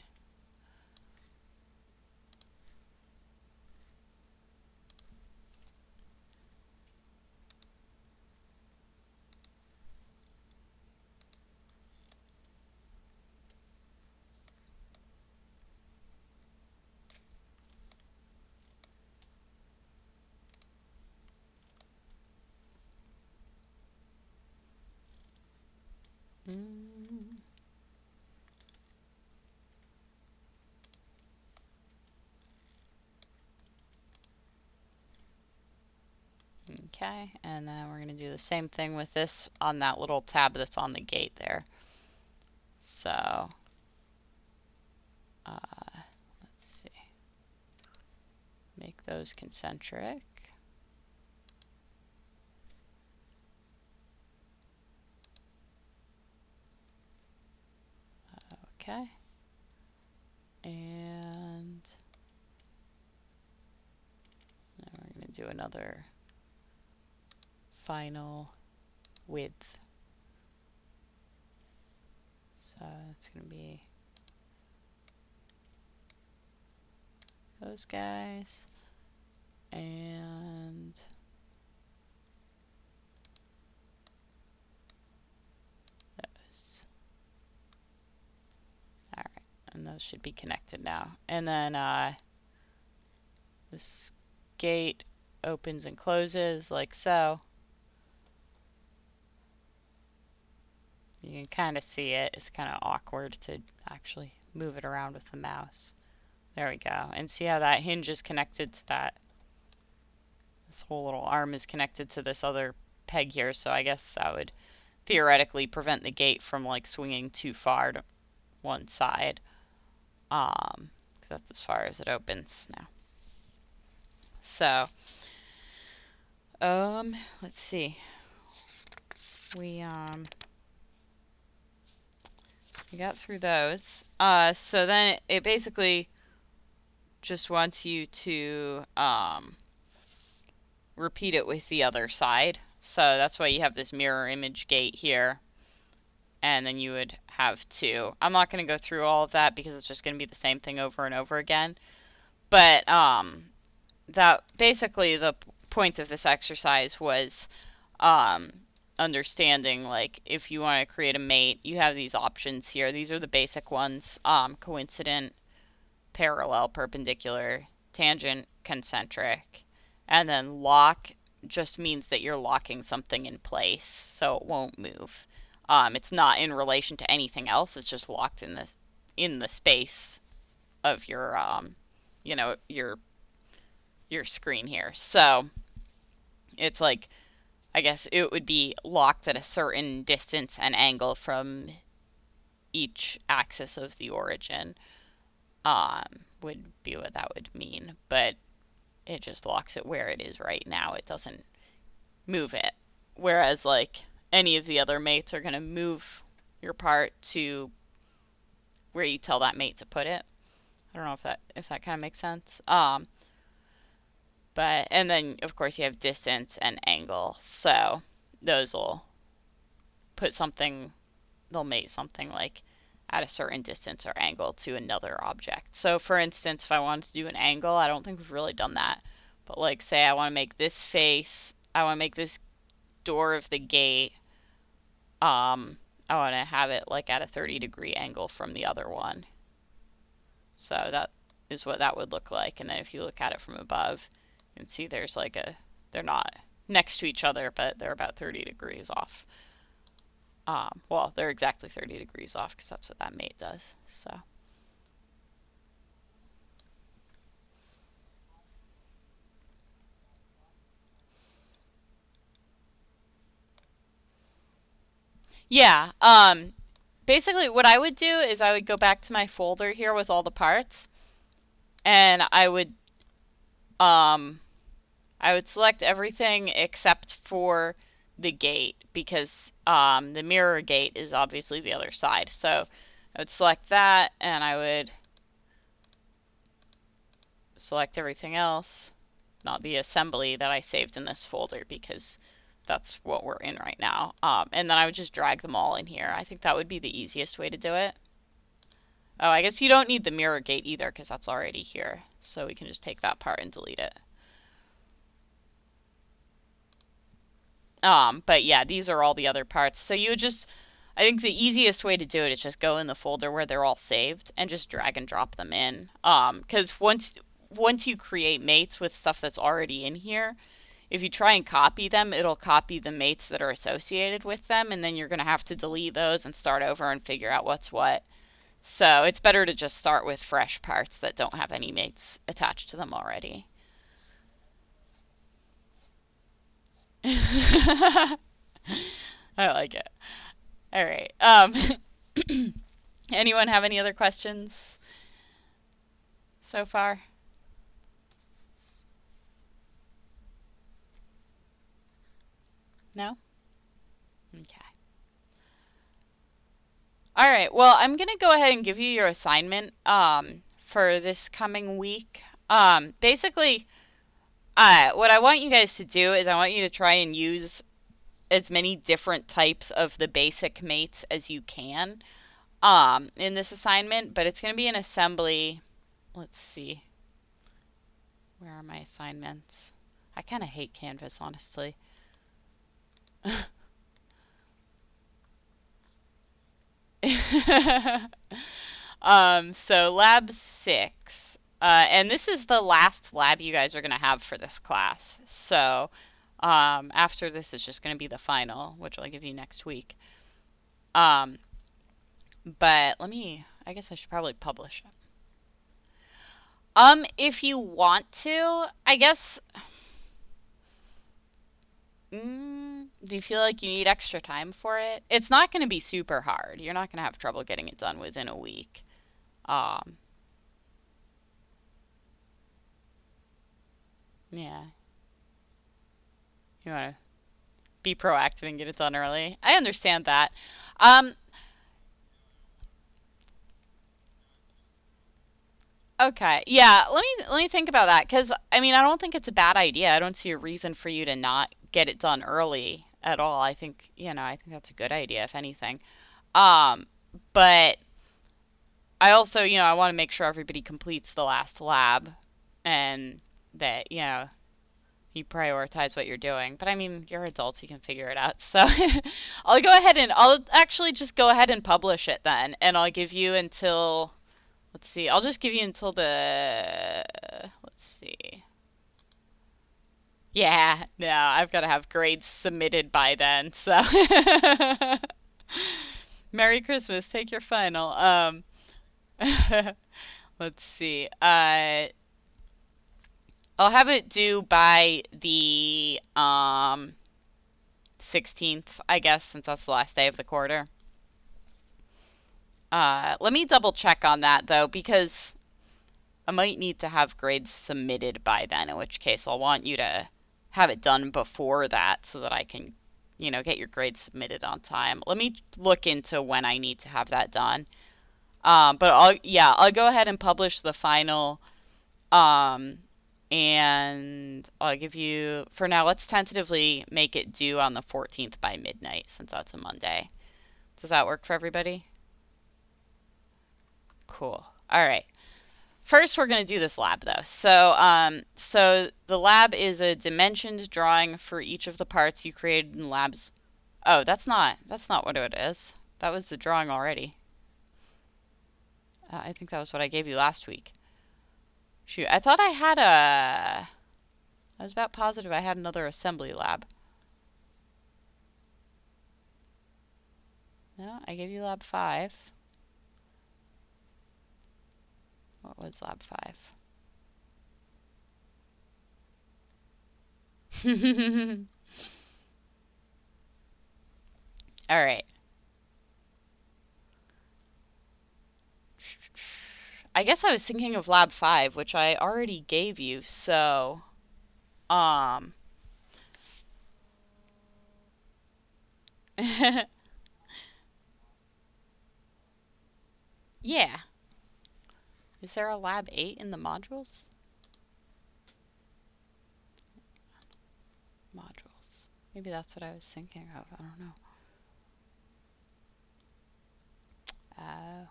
Mm. Okay, and then we're going to do the same thing with this on that little tab that's on the gate there. So, let's see. Make those concentric. Okay. And now we're going to do another final width. So it's going to be those guys and those. Alright, and those should be connected now. And then this gate opens and closes like so. You can kind of see it. It's kind of awkward to actually move it around with the mouse. There we go. And see how that hinge is connected to that? This whole little arm is connected to this other peg here, so I guess that would theoretically prevent the gate from like swinging too far to one side. 'Cause that's as far as it opens now. So, let's see. We got through those. So then it basically just wants you to repeat it with the other side. So that's why you have this mirror image gate here. And then you would have two. I'm not going to go through all of that because it's just going to be the same thing over and over again. But that basically the point of this exercise was understanding, like, if you want to create a mate, you have these options here. These are the basic ones: coincident, parallel, perpendicular, tangent, concentric. And then lock just means that you're locking something in place so it won't move. It's not in relation to anything else. It's just locked in the space of your your screen here. So it's like, I guess it would be locked at a certain distance and angle from each axis of the origin. Would be what that would mean, but it just locks it where it is right now. It doesn't move it. Whereas like any of the other mates are going to move your part to where you tell that mate to put it. I don't know if that kind of makes sense. But and then of course you have distance and angle. So those will put something, they'll mate something like at a certain distance or angle to another object. So for instance, if I wanted to do an angle, I don't think we've really done that. But like say I want to make this face, I want to make this door of the gate, I want to have it like at a 30-degree angle from the other one. So that is what that would look like. And then if you look at it from above, you can see there's like they're not next to each other, but they're about 30 degrees off. Well, they're exactly 30 degrees off because that's what that mate does. So. Yeah, basically what I would do is I would go back to my folder here with all the parts, and um, I would select everything except for the gate because the mirror gate is obviously the other side. So I would select that, and I would select everything else, not the assembly that I saved in this folder because that's what we're in right now. And then I would just drag them all in here. I think that would be the easiest way to do it. Oh, I guess you don't need the mirror gate either because that's already here. So we can just take that part and delete it. But yeah, these are all the other parts. So you would just, I think the easiest way to do it is just go in the folder where they're all saved and just drag and drop them in. Because once you create mates with stuff that's already in here, if you try and copy them, it'll copy the mates that are associated with them, and then you're going to have to delete those and start over and figure out what's what. So it's better to just start with fresh parts that don't have any mates attached to them already. I like it. All right. Anyone have any other questions so far? No? Okay. All right. Well, I'm going to go ahead and give you your assignment for this coming week. Basically, what I want you guys to do is I want you to try and use as many different types of the basic mates as you can in this assignment, but it's going to be an assembly. Let's see. Where are my assignments? I kind of hate Canvas, honestly. So lab 6. And this is the last lab you guys are going to have for this class. So, after this is just going to be the final, which I'll give you next week. Um, but I guess I should probably publish it. If you want to, I guess, do you feel like you need extra time for it? It's not going to be super hard. You're not going to have trouble getting it done within a week. Um, yeah. You want to be proactive and get it done early. I understand that. Um, okay. Yeah, let me think about that cuz I mean, I don't think it's a bad idea. I don't see a reason for you to not get it done early at all. I think, I think that's a good idea if anything. Um, but I also, I want to make sure everybody completes the last lab and that, you prioritize what you're doing. But I mean, you're adults, you can figure it out. So I'll actually just go ahead and publish it then. And I'll give you until, let's see, I'll just give you until let's see. Yeah, no, I've got to have grades submitted by then. So Merry Christmas, take your final. Let's see. I'll have it due by the 16th, I guess, since that's the last day of the quarter. Let me double check on that though, because I might need to have grades submitted by then, in which case I'll want you to have it done before that so that I can, get your grades submitted on time. Let me look into when I need to have that done. But I'll go ahead and publish the final. Um, and I'll give you, for now, let's tentatively make it due on the 14th by midnight, since that's a Monday. Does that work for everybody? Cool. All right. First, we're going to do this lab though. So the lab is a dimensioned drawing for each of the parts you created in labs. Oh, that's not what it is. That was the drawing already. I think that was what I gave you last week. Shoot, I thought I was about positive I had another assembly lab. No, I gave you lab 5. What was lab 5? All right. I guess I was thinking of lab 5, which I already gave you, so um yeah. Is there a lab 8 in the modules? Modules. Maybe that's what I was thinking of. I don't know. Oh,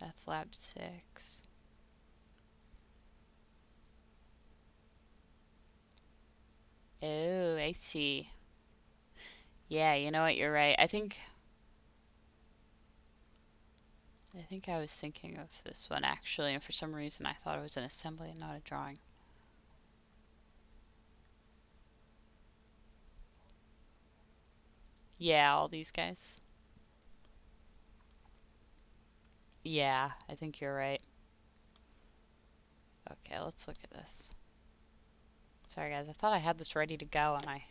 that's lab 6. Oh, I see. Yeah, you know what? You're right. I think I was thinking of this one actually, and for some reason I thought it was an assembly and not a drawing. Yeah, all these guys. Yeah, I think you're right. Okay, let's look at this. Sorry guys, I thought I had this ready to go and I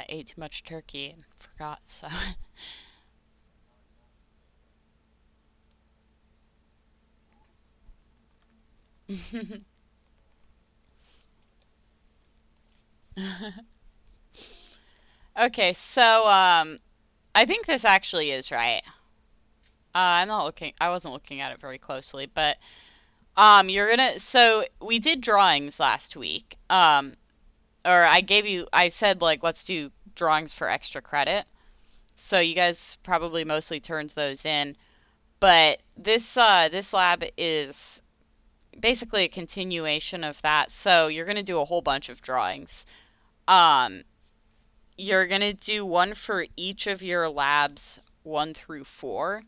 ate too much turkey and forgot, so. Okay, so I think this actually is right. I'm not looking. I wasn't looking at it very closely, but you're gonna. So we did drawings last week. Or I gave you. I said like let's do drawings for extra credit. So you guys probably mostly turned those in, but this lab is basically a continuation of that. So you're gonna do a whole bunch of drawings. Um, you're gonna do one for each of your labs 1 through 4,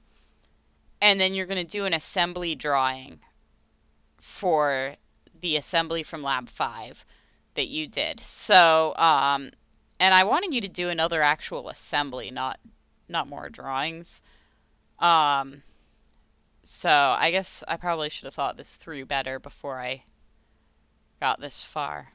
and then you're gonna do an assembly drawing for the assembly from lab 5 that you did. So, and I wanted you to do another actual assembly, not more drawings. Um, so I guess I probably should have thought this through better before I got this far.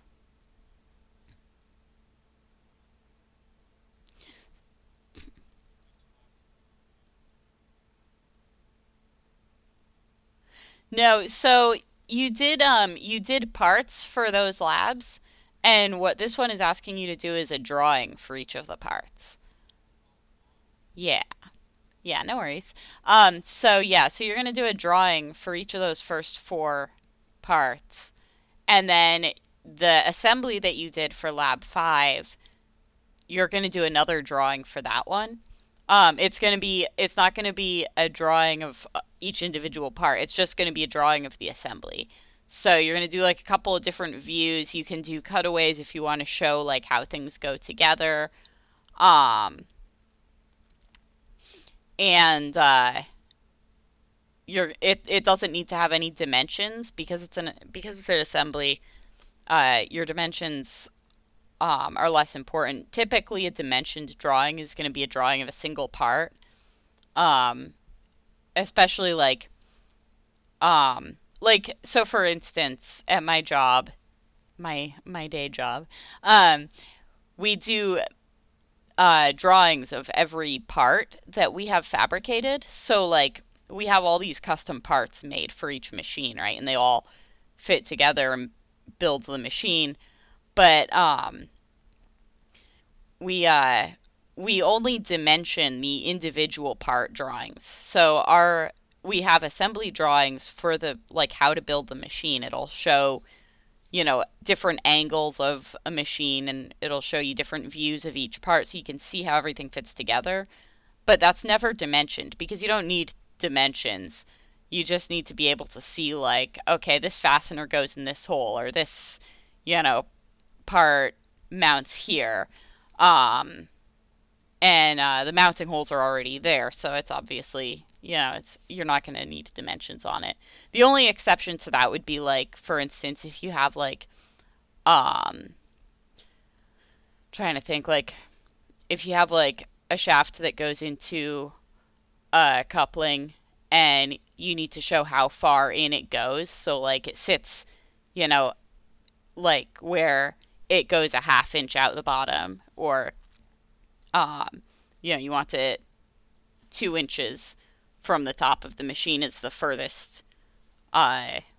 No, so you did parts for those labs, and what this one is asking you to do is a drawing for each of the parts. Yeah. Yeah, no worries. So yeah, so you're gonna do a drawing for each of those first 4 parts, and then the assembly that you did for lab 5, you're gonna do another drawing for that one. It's not gonna be a drawing of each individual part. It's just gonna be a drawing of the assembly. So you're gonna do like a couple of different views. You can do cutaways if you want to show like how things go together. Um, and it doesn't need to have any dimensions because it's an assembly. Your dimensions are less important. Typically, a dimensioned drawing is going to be a drawing of a single part. Um, especially like so for instance, at my job, my day job, um, we do drawings of every part that we have fabricated. So like we have all these custom parts made for each machine, right? And they all fit together and build the machine. But we uh, we only dimension the individual part drawings. So our we have assembly drawings for the like how to build the machine. It'll show different angles of a machine, and it'll show you different views of each part so you can see how everything fits together. But that's never dimensioned because you don't need dimensions. You just need to be able to see like, okay, this fastener goes in this hole, or this, you know, part mounts here. Um, and the mounting holes are already there, so it's obviously, it's you're not going to need dimensions on it. The only exception to that would be like, for instance, if you have like, um, trying to think like, if you have like a shaft that goes into a coupling and you need to show how far in it goes, so like it sits, you know, like where it goes a half inch out the bottom, or um, you want it 2 inches from the top of the machine is the furthest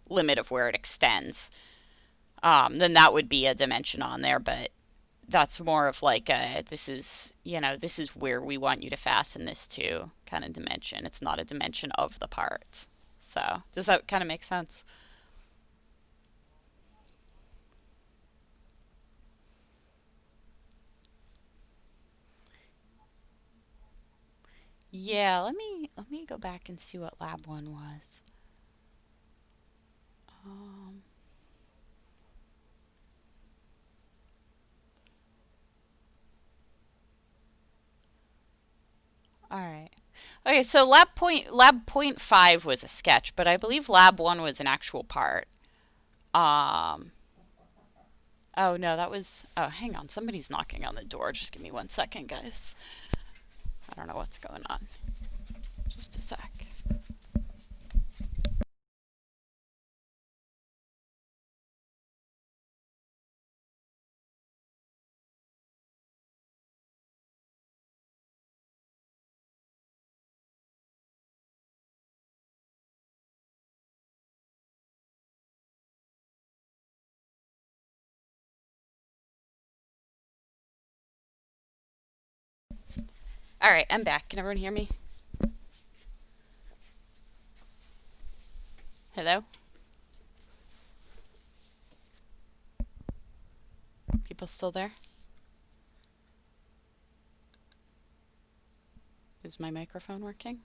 limit of where it extends. Then that would be a dimension on there, but that's more of like this is where we want you to fasten this to kind of dimension. It's not a dimension of the parts. So does that kind of make sense? Yeah, let me go back and see what lab 1 was. Um, all right. Okay, so lab point 5 was a sketch, but I believe lab 1 was an actual part. Um, Oh no, that was. Oh, hang on. Somebody's knocking on the door. Just give me 1 second, guys. I don't know what's going on. Just a sec. All right, I'm back. Can everyone hear me? Hello? People still there? Is my microphone working?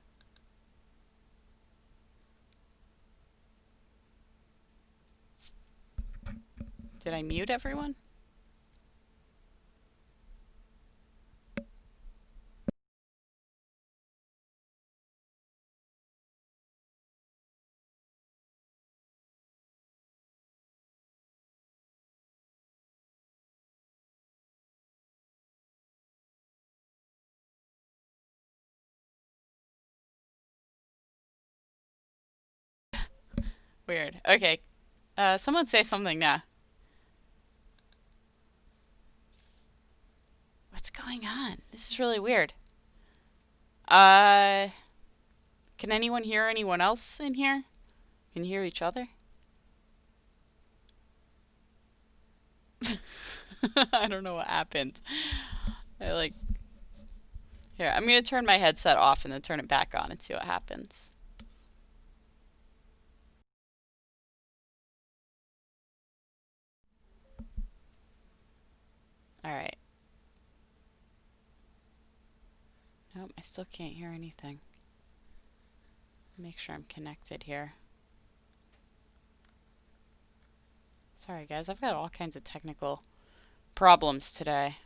Did I mute everyone? Weird. Okay. Someone say something now. What's going on? This is really weird. Uh, can anyone hear anyone else in here? Can you hear each other? I don't know what happened. I like. Here, I'm gonna turn my headset off and then turn it back on and see what happens. Alright. Nope, I still can't hear anything. Make sure I'm connected here. Sorry guys, I've got all kinds of technical problems today.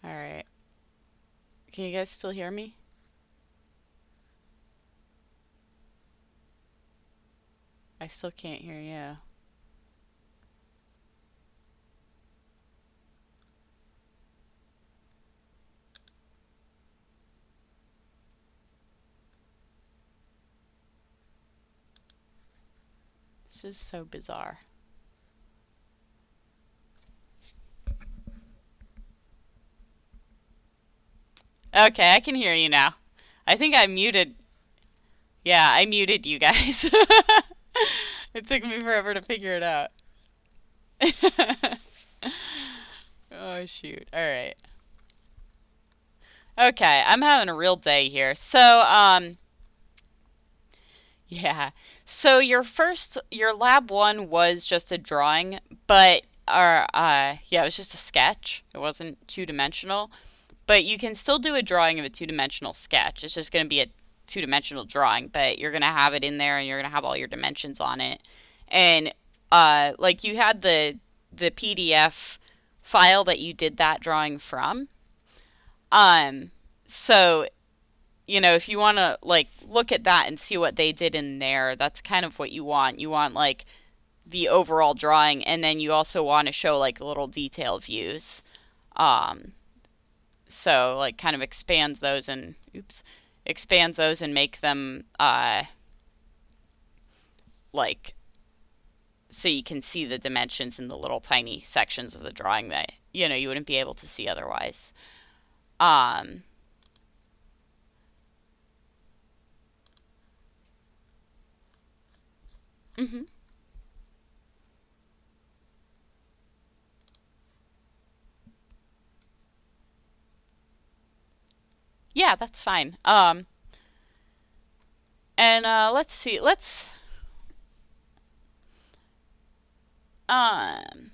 Alright. Can you guys still hear me? I still can't hear you. This is so bizarre. Okay, I can hear you now. I think I muted. Yeah, I muted you guys. It took me forever to figure it out. Oh, shoot. Alright. Okay, I'm having a real day here. Yeah. So your lab one was just a drawing, but, yeah, it was just a sketch. It wasn't two-dimensional. But you can still do a drawing of a two-dimensional sketch. It's just going to be a two-dimensional drawing, but you're going to have it in there and you're going to have all your dimensions on it. And like you had the PDF file that you did that drawing from. Um so if you want to like look at that and see what they did in there, that's kind of what you want. You want like the overall drawing, and then you also want to show like little detail views. Um so like kind of expand those and make them like so you can see the dimensions in the little tiny sections of the drawing that you wouldn't be able to see otherwise. um mhm. Yeah, that's fine. And let's see, um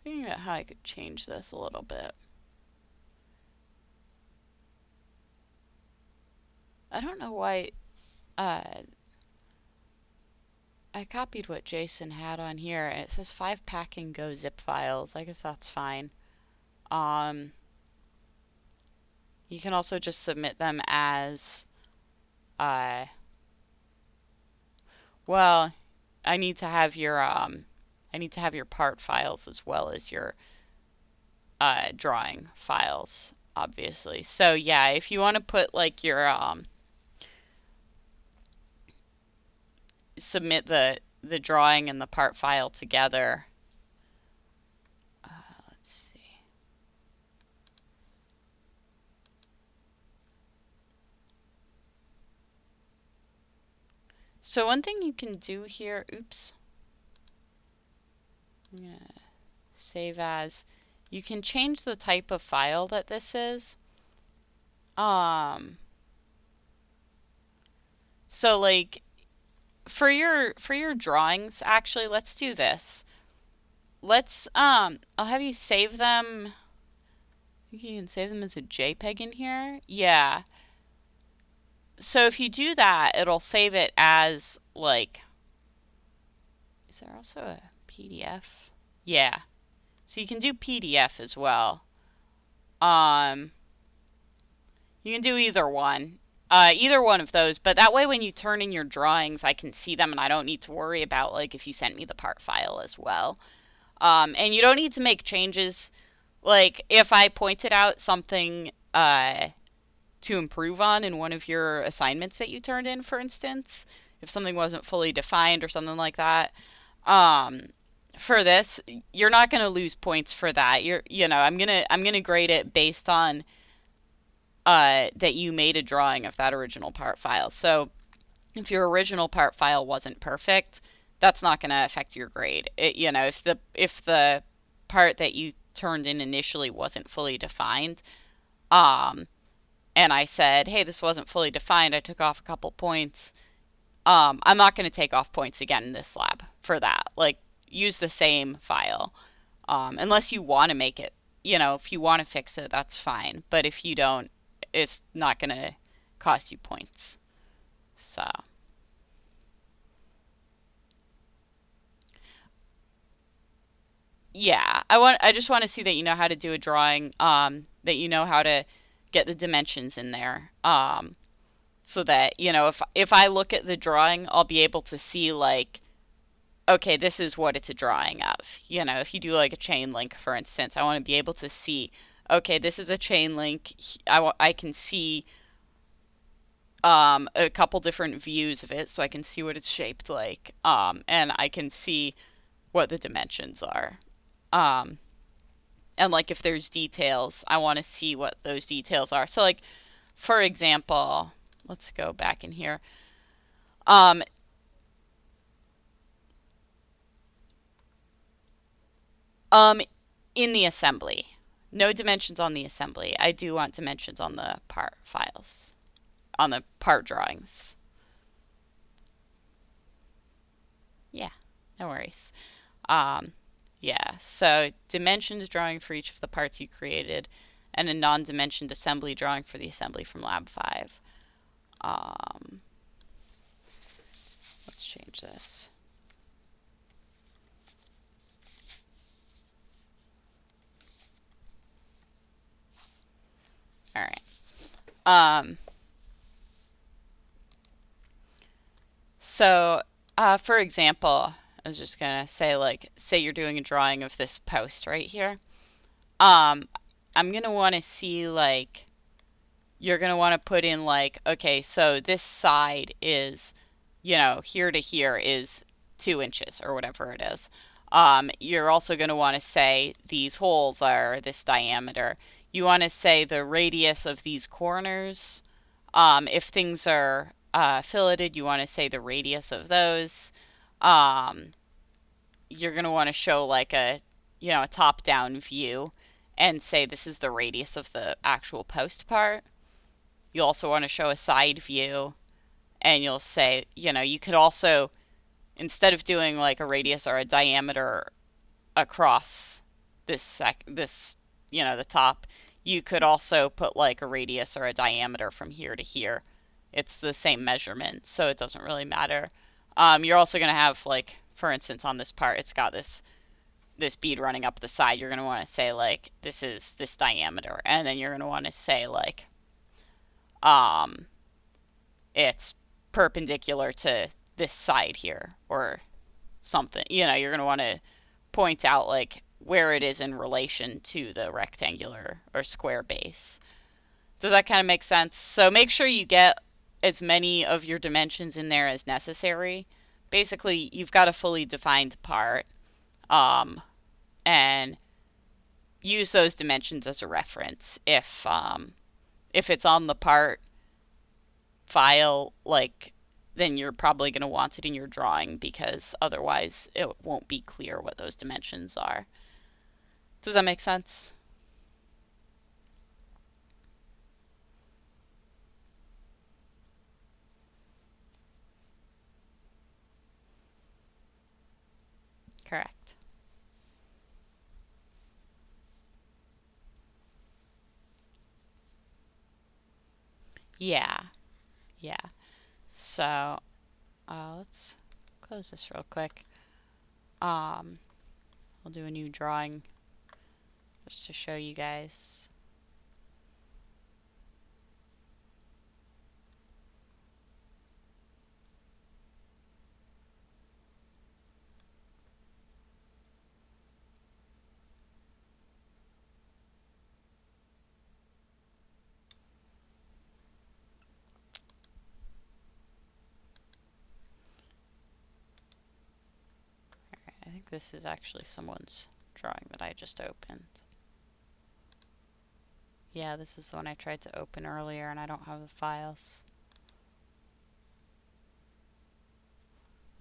thinking about how I could change this a little bit. I don't know why. Uh, I copied what Jason had on here, and it says 5 pack and go zip files. I guess that's fine. Um, you can also just submit them as, uh, well, I need to have your part files as well as your drawing files, obviously. So yeah, if you want to put like your submit the drawing and the part file together. Let's see. So one thing you can do here, oops, I'm gonna save as. You can change the type of file that this is. Um, so like for your drawings, actually, let's do this. Let's I'll have you save them. I think you can save them as a JPEG in here. Yeah. So if you do that, it'll save it as like, is there also a PDF? Yeah. So you can do PDF as well. Um, you can do either one of those, but that way when you turn in your drawings, I can see them and I don't need to worry about like if you sent me the part file as well. And you don't need to make changes. Like if I pointed out something to improve on in one of your assignments that you turned in, for instance, if something wasn't fully defined or something like that, um, for this, you're not going to lose points for that. I'm gonna grade it based on that you made a drawing of that original part file. So if your original part file wasn't perfect, that's not going to affect your grade. If the part that you turned in initially wasn't fully defined, um, and I said, hey, this wasn't fully defined, I took off a couple points, I'm not going to take off points again in this lab for that. Like, use the same file. Unless you want to make it, if you want to fix it, that's fine. But if you don't, it's not going to cost you points. So, yeah, I just want to see that you know how to do a drawing, that you know how to get the dimensions in there. So that, if I look at the drawing, I'll be able to see like, okay, this is what it's a drawing of. If you do like a chain link, for instance, I want to be able to see, okay, this is a chain link. I can see a couple different views of it, so I can see what it's shaped like, and I can see what the dimensions are. Um, and like if there's details, I want to see what those details are. So like, for example, let's go back in here. Um, um, in the assembly, no dimensions on the assembly. I do want dimensions on the part files, on the part drawings. Yeah, no worries. Um, yeah, so dimensions drawing for each of the parts you created, and a non-dimensioned assembly drawing for the assembly from Lab 5. Um, let's change this. All right. Um, so, for example, I was just gonna say, like, say you're doing a drawing of this post right here. Um, I'm gonna want to see, like, you're gonna want to put in, like, okay, so this side is, here to here is 2 inches or whatever it is. You're also gonna want to say these holes are this diameter. You want to say the radius of these corners. If things are filleted, you want to say the radius of those. Um, you're going to want to show like a top-down view and say this is the radius of the actual post part. You also want to show a side view, and you'll say, you could also, instead of doing like a radius or a diameter across the top, you could also put like a radius or a diameter from here to here. It's the same measurement, so it doesn't really matter. You're also going to have, like, for instance, on this part, it's got this bead running up the side. You're going to want to say, like, this is this diameter, and then you're going to want to say, like, um, it's perpendicular to this side here, or something. You know, you're going to want to point out, like, where it is in relation to the rectangular or square base. Does that kind of make sense? So make sure you get as many of your dimensions in there as necessary. Basically, you've got a fully defined part, um, and use those dimensions as a reference. If it's on the part file, like, then you're probably going to want it in your drawing, because otherwise it won't be clear what those dimensions are. Does that make sense? Correct. Yeah, yeah. So, let's close this real quick. Um, I'll do a new drawing just to show you guys. I think this is actually someone's drawing that I just opened. Yeah, this is the one I tried to open earlier, and I don't have the files.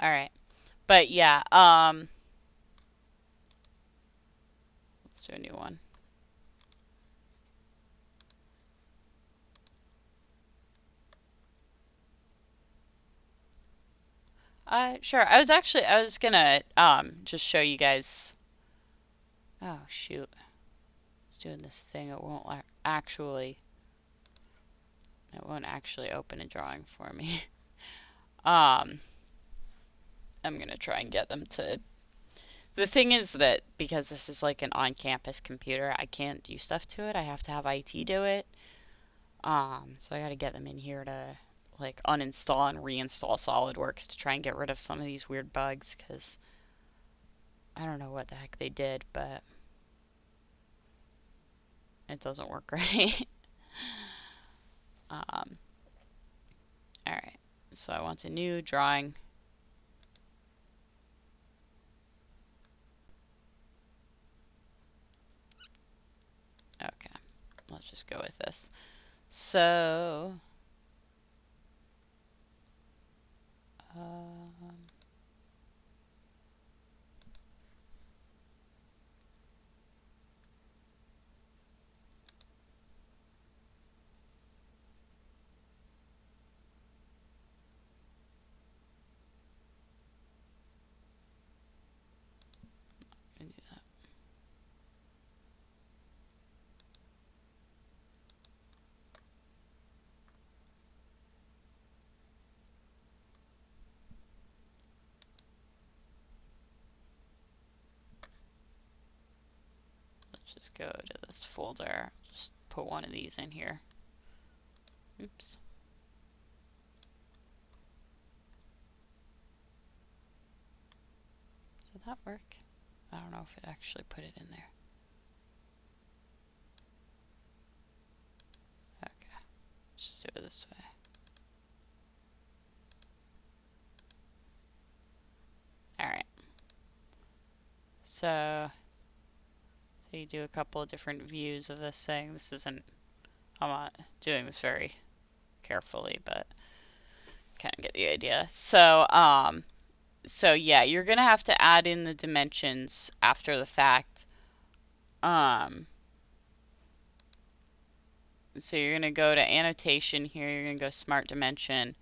Alright. But yeah, let's do a new one. Sure. I was gonna, just show you guys. Oh, shoot. It's doing this thing. It won't actually open a drawing for me. um, I'm gonna try and get them to. The thing is that because this is like an on-campus computer, I can't do stuff to it. I have to have IT do it. So I gotta get them in here to, like, uninstall and reinstall SolidWorks to try and get rid of some of these weird bugs, because I don't know what the heck they did, but it doesn't work right. um, Alright, so I want a new drawing. Okay, let's just go with this. So, um, I'm gonna do that. Let's just go to this folder. Just put one of these in here. Oops. Did that work? I don't know if it actually put it in there. Okay, just do it this way. Alright. So you do a couple of different views of this thing. I'm not doing this very carefully, but kind of get the idea. So yeah, you're gonna have to add in the dimensions after the fact. Um, so you're gonna go to annotation here. You're gonna go smart dimension,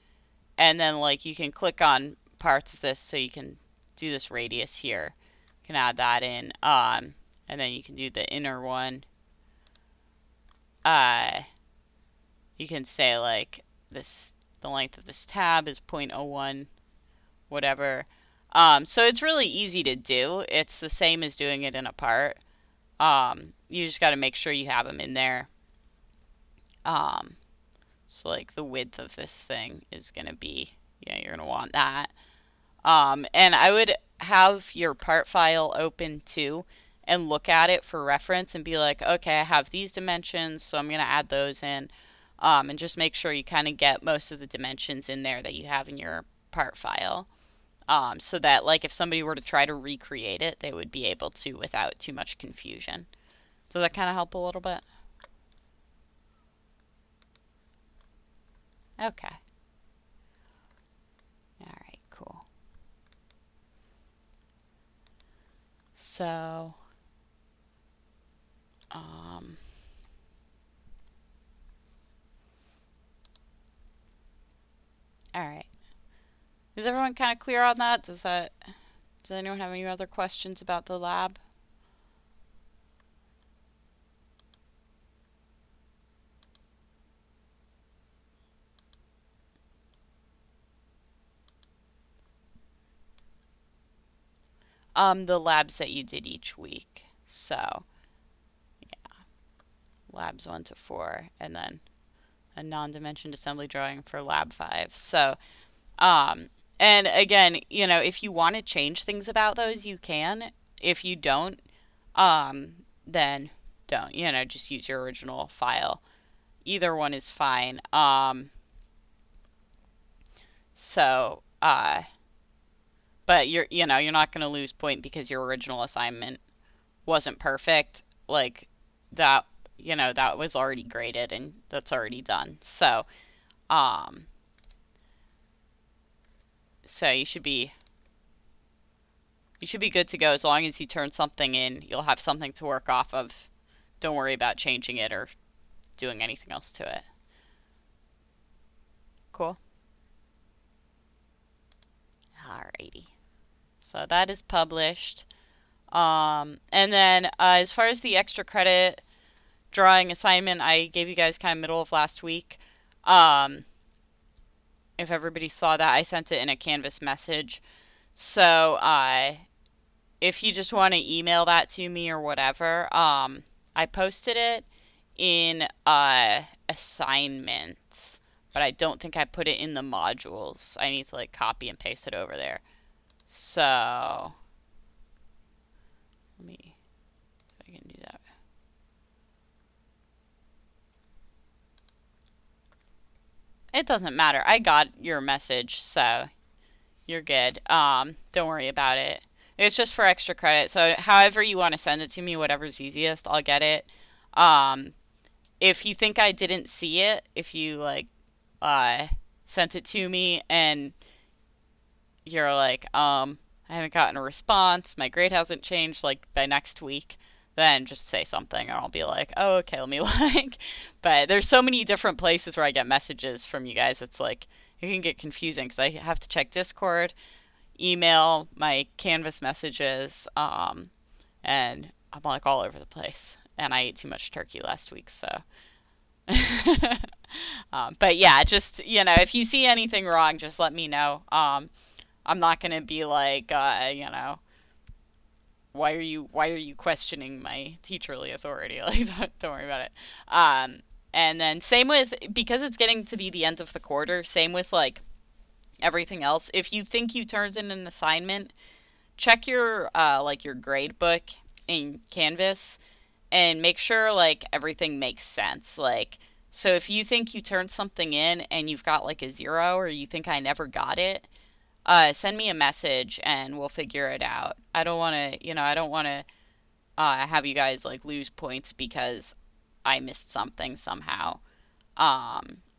and then, like, you can click on parts of this, so you can do this radius here. You can add that in, and then you can do the inner one. Uh, you can say, like, the length of this tab is 0.01 whatever. So it's really easy to do. It's the same as doing it in a part. You just got to make sure you have them in there. Um, so like the width of this thing is gonna be, you're gonna want that. And I would have your part file open too and look at it for reference and be like, okay, I have these dimensions, so I'm gonna add those in. And just make sure you kind of get most of the dimensions in there that you have in your part file. So that like if somebody were to try to recreate it, they would be able to without too much confusion. Does that kind of help a little bit? Okay. All right, cool. So, um, all right. Is everyone kind of clear on that? Does anyone have any other questions about the lab? The labs that you did each week. So, yeah, labs 1 to 4, and then a non-dimensioned assembly drawing for lab 5. So, um, and again, if you want to change things about those, you can. If you don't, then don't. Just use your original file. Either one is fine. So, but you're not going to lose point because your original assignment wasn't perfect. Like that, that was already graded and that's already done. Um, so you should be good to go as long as you turn something in. You'll have something to work off of. Don't worry about changing it or doing anything else to it. Cool. Alrighty. So that is published. And then as far as the extra credit drawing assignment, I gave you guys kind of middle of last week. If everybody saw that, I sent it in a Canvas message. So if you just want to email that to me or whatever, I posted it in assignments, but I don't think I put it in the modules. I need to like copy and paste it over there. So let me see if I can do that. It doesn't matter. I got your message, so you're good. Don't worry about it. It's just for extra credit. So however you want to send it to me, whatever's easiest, I'll get it. Um, if you think I didn't see it, if you like uh sent it to me and you're like, I haven't gotten a response, my grade hasn't changed like by next week, then just say something and I'll be like, oh, okay, let me like. But there's so many different places where I get messages from you guys. It's like, it can get confusing because I have to check Discord, email, my Canvas messages, and I'm like all over the place. And I ate too much turkey last week, so. But yeah, just, if you see anything wrong, just let me know. I'm not gonna be like, why are you questioning my teacherly authority? Like, don't worry about it. Um, and then same with, because it's getting to be the end of the quarter, same with like everything else. If you think you turned in an assignment, check your like your grade book in Canvas and make sure like everything makes sense. Like, so if you think you turned something in and you've got like a 0 or you think I never got it, send me a message and we'll figure it out. I don't want to have you guys like lose points because I missed something somehow.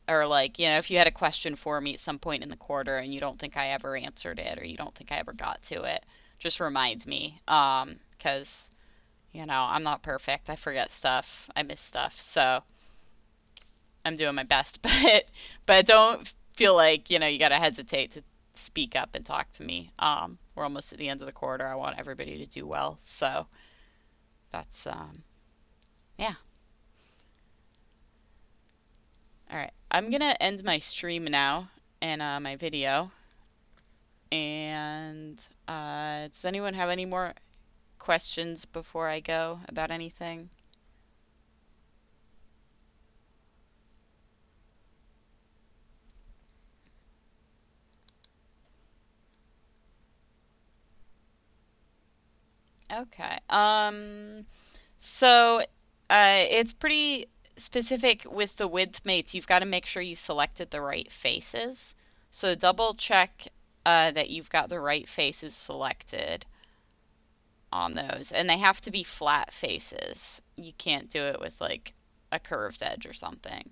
Or like, if you had a question for me at some point in the quarter and you don't think I ever answered it or you don't think I ever got to it, just remind me. Because I'm not perfect. I forget stuff. I miss stuff. So I'm doing my best, but don't feel like you gotta hesitate to speak up and talk to me. We're almost at the end of the quarter. I want everybody to do well. So that's yeah. All right. I'm gonna end my stream now and my video, And does anyone have any more questions before I go about anything? Okay. So it's pretty specific with the width mates. You've got to make sure you selected the right faces. So double check that you've got the right faces selected on those. And they have to be flat faces. You can't do it with like a curved edge or something.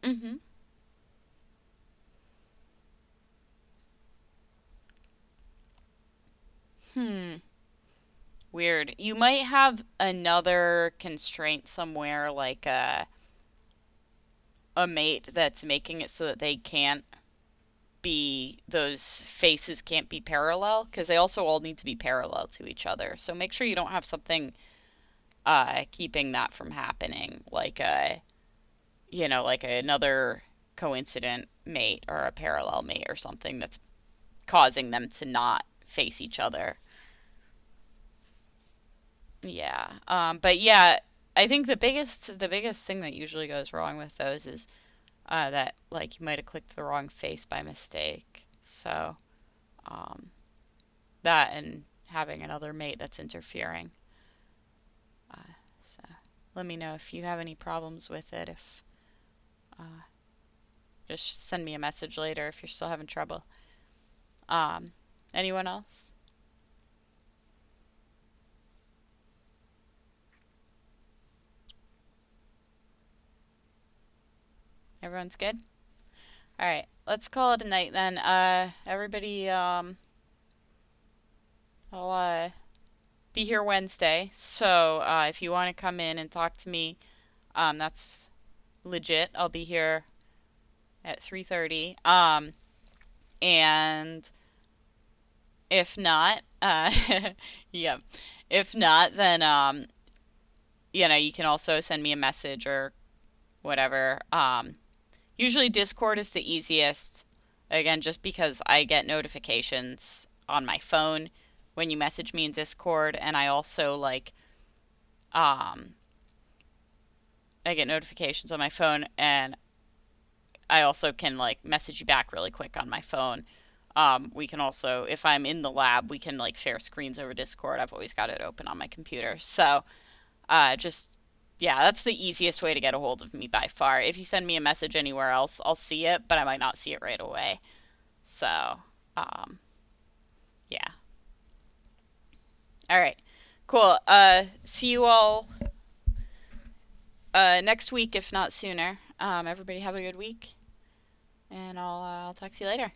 Mm-hmm. Hmm. Weird. You might have another constraint somewhere, like a mate that's making it so that they can't be those faces can't be parallel because they also all need to be parallel to each other. So make sure you don't have something keeping that from happening, like like another coincident mate or a parallel mate or something that's causing them to not face each other. Yeah. But yeah, I think the biggest thing that usually goes wrong with those is that like you might have clicked the wrong face by mistake. So um, that and having another mate that's interfering. So let me know if you have any problems with it. If uh, just send me a message later if you're still having trouble. Um, anyone else? Everyone's good. All right, let's call it a night then. Everybody, I'll be here Wednesday. So if you want to come in and talk to me, that's legit. I'll be here at 3:30. And if not, yeah, if not, then you can also send me a message or whatever. Usually Discord is the easiest. Again, just because I get notifications on my phone when you message me in Discord, and I also um I get notifications on my phone, and I also can like message you back really quick on my phone. We can also, if I'm in the lab, we can like share screens over Discord. I've always got it open on my computer. So, just yeah, that's the easiest way to get a hold of me by far. If you send me a message anywhere else, I'll see it, but I might not see it right away. So, um, yeah. All right. Cool. See you all next week, if not sooner. Everybody have a good week, and I'll talk to you later.